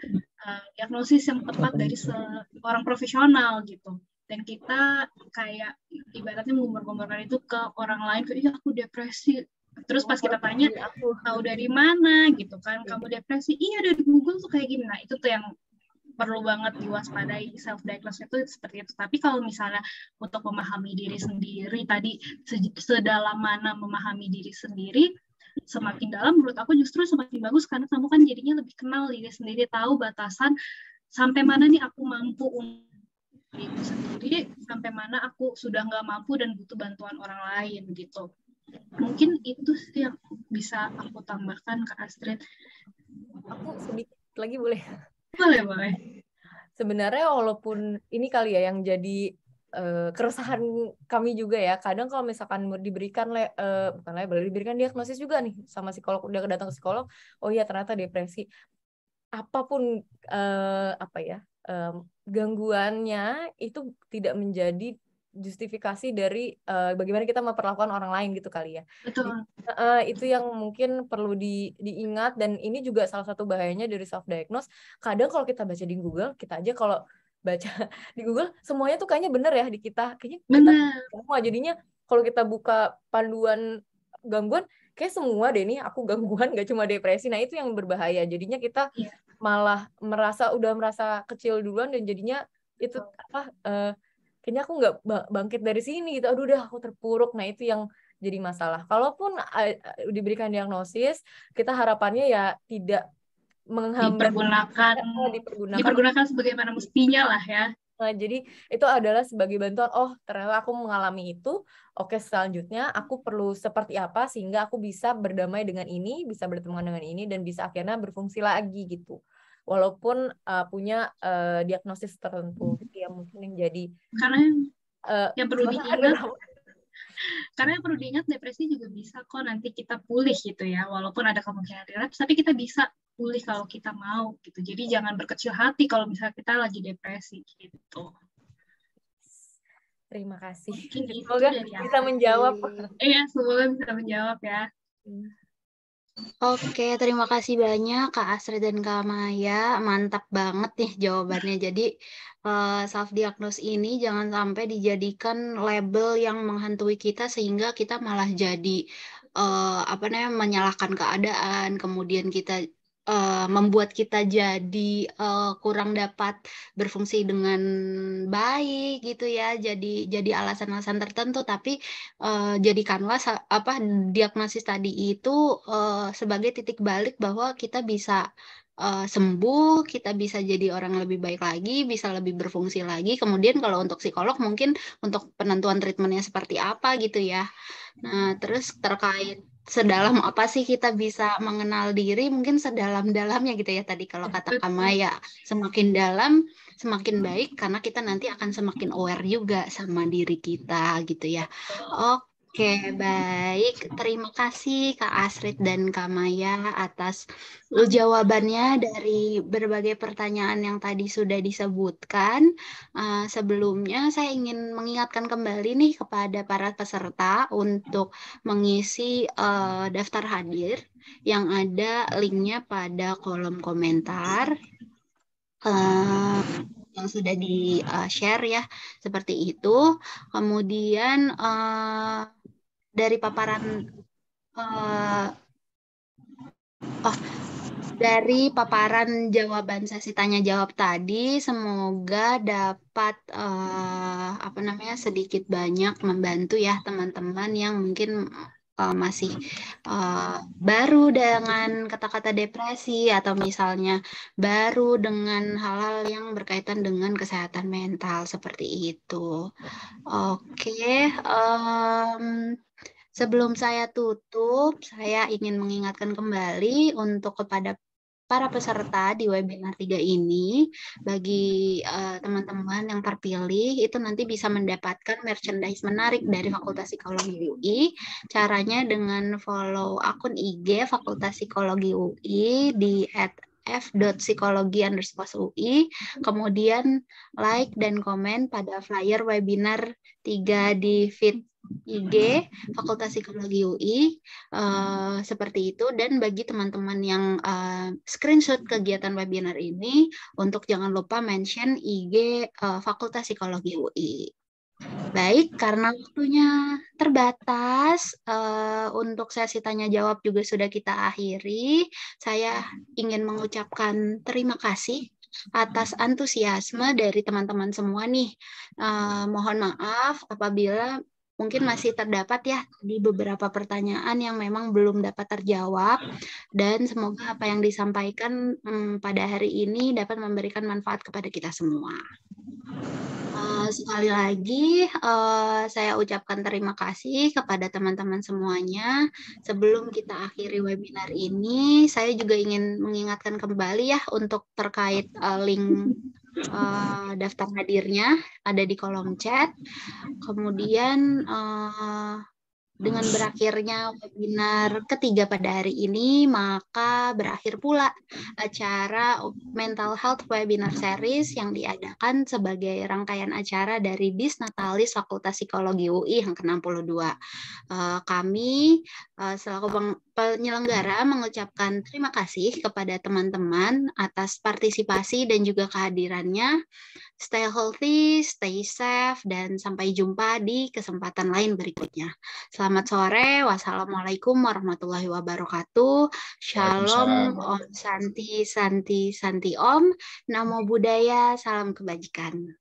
diagnosis yang tepat dari seorang profesional gitu, dan kita kayak ibaratnya menggembor-gemborkan itu ke orang lain kayak ya aku depresi. Terus pas kita tanya, tahu dari mana gitu kan, kamu depresi? Iya dari Google tuh kayak gini. Nah itu tuh yang perlu banget diwaspadai, self diagnosis itu seperti itu. Tapi kalau misalnya untuk memahami diri sendiri tadi, sedalam mana memahami diri sendiri, semakin dalam menurut aku justru semakin bagus, karena kamu kan jadinya lebih kenal diri sendiri, tahu batasan sampai mana nih aku mampu untuk diri sendiri, sampai mana aku sudah nggak mampu dan butuh bantuan orang lain gitu. Mungkin itu sih yang bisa aku tambahkan ke Astrid. Aku sedikit lagi boleh? Boleh. Sebenarnya walaupun ini kali ya yang jadi keresahan kami juga ya, kadang kalau misalkan diberikan bukan label, diberikan diagnosis juga nih sama psikolog, udah datang ke psikolog, oh iya ternyata depresi. Apapun gangguannya itu tidak menjadi justifikasi dari bagaimana kita memperlakukan orang lain gitu kali ya. Betul. Itu yang mungkin perlu diingat, dan ini juga salah satu bahayanya dari self diagnose. Kadang kalau kita baca di Google, kita aja kalau baca di Google semuanya tuh kayaknya bener ya di kita, kayaknya kita semua jadinya kalau kita buka panduan gangguan kayak semua deh nih aku gangguan, gak cuma depresi. Nah itu yang berbahaya, jadinya kita malah udah merasa kecil duluan, dan jadinya itu kayaknya aku nggak bangkit dari sini gitu, aduh udah aku terpuruk. Nah itu yang jadi masalah. Kalaupun diberikan diagnosis, kita harapannya ya tidak dipergunakan sebagaimana mestinya lah ya. Nah, jadi itu adalah sebagai bantuan, oh ternyata aku mengalami itu, oke selanjutnya aku perlu seperti apa sehingga aku bisa berdamai dengan ini, bisa berteman dengan ini, dan bisa akhirnya berfungsi lagi gitu. Walaupun punya diagnosis tertentu gitu ya, mungkin yang jadi karena yang perlu diingat, karena yang perlu diingat depresi juga bisa kok nanti kita pulih gitu ya, walaupun ada kemungkinan relapse, tapi kita bisa pulih kalau kita mau gitu. Jadi jangan berkecil hati kalau misalnya kita lagi depresi gitu. Terima kasih. Semoga bisa menjawab. Iya, semoga bisa menjawab ya. Oke, terima kasih banyak Kak Astrid dan Kak Maya. Mantap banget nih jawabannya. Jadi self-diagnose ini jangan sampai dijadikan label yang menghantui kita sehingga kita malah jadi menyalahkan keadaan, kemudian kita membuat kita jadi kurang dapat berfungsi dengan baik gitu ya, jadi alasan-alasan tertentu. Tapi jadikanlah diagnosis tadi itu sebagai titik balik bahwa kita bisa sembuh, kita bisa jadi orang lebih baik lagi, bisa lebih berfungsi lagi. Kemudian kalau untuk psikolog mungkin untuk penentuan treatmentnya seperti apa gitu ya. Nah terus terkait sedalam apa sih kita bisa mengenal diri, mungkin sedalam-dalamnya gitu ya tadi kalau kata Kamaya, semakin dalam semakin baik karena kita nanti akan semakin aware juga sama diri kita gitu ya. Oke, baik. Terima kasih Kak Asrid dan Kak Maya atas jawabannya dari berbagai pertanyaan yang tadi sudah disebutkan. Sebelumnya saya ingin mengingatkan kembali nih kepada para peserta untuk mengisi daftar hadir yang ada linknya pada kolom komentar. Yang sudah di-share ya, seperti itu. Kemudian dari paparan dari paparan jawaban sesi tanya jawab tadi, semoga dapat sedikit banyak membantu ya teman-teman yang mungkin masih baru dengan kata-kata depresi atau misalnya baru dengan hal-hal yang berkaitan dengan kesehatan mental seperti itu. Oke. Sebelum saya tutup, saya ingin mengingatkan kembali untuk kepada para peserta di webinar 3 ini, bagi teman-teman yang terpilih, itu nanti bisa mendapatkan merchandise menarik dari Fakultas Psikologi UI. Caranya dengan follow akun IG Fakultas Psikologi UI di @f.psikologi_UI, kemudian like dan komen pada flyer webinar 3 di feed IG Fakultas Psikologi UI, seperti itu. Dan bagi teman-teman yang screenshot kegiatan webinar ini, untuk jangan lupa mention IG Fakultas Psikologi UI. Baik, karena waktunya terbatas, untuk sesi tanya jawab juga sudah kita akhiri. Saya ingin mengucapkan terima kasih atas antusiasme dari teman-teman semua nih. Mohon maaf apabila mungkin masih terdapat ya di beberapa pertanyaan yang memang belum dapat terjawab, dan semoga apa yang disampaikan pada hari ini dapat memberikan manfaat kepada kita semua. Sekali lagi saya ucapkan terima kasih kepada teman-teman semuanya. Sebelum kita akhiri webinar ini, saya juga ingin mengingatkan kembali ya untuk terkait link daftar hadirnya ada di kolom chat. Kemudian dengan berakhirnya webinar ketiga pada hari ini, maka berakhir pula acara Mental Health Webinar Series yang diadakan sebagai rangkaian acara dari Disnatalis Fakultas Psikologi UI yang ke-62. Kami selaku penyelenggara mengucapkan terima kasih kepada teman-teman atas partisipasi dan juga kehadirannya. Stay healthy, stay safe, dan sampai jumpa di kesempatan lain berikutnya. Selamat sore, wassalamualaikum warahmatullahi wabarakatuh. Shalom, Om Santi, Santi, Santi Om. Namo Buddhaya, salam kebajikan.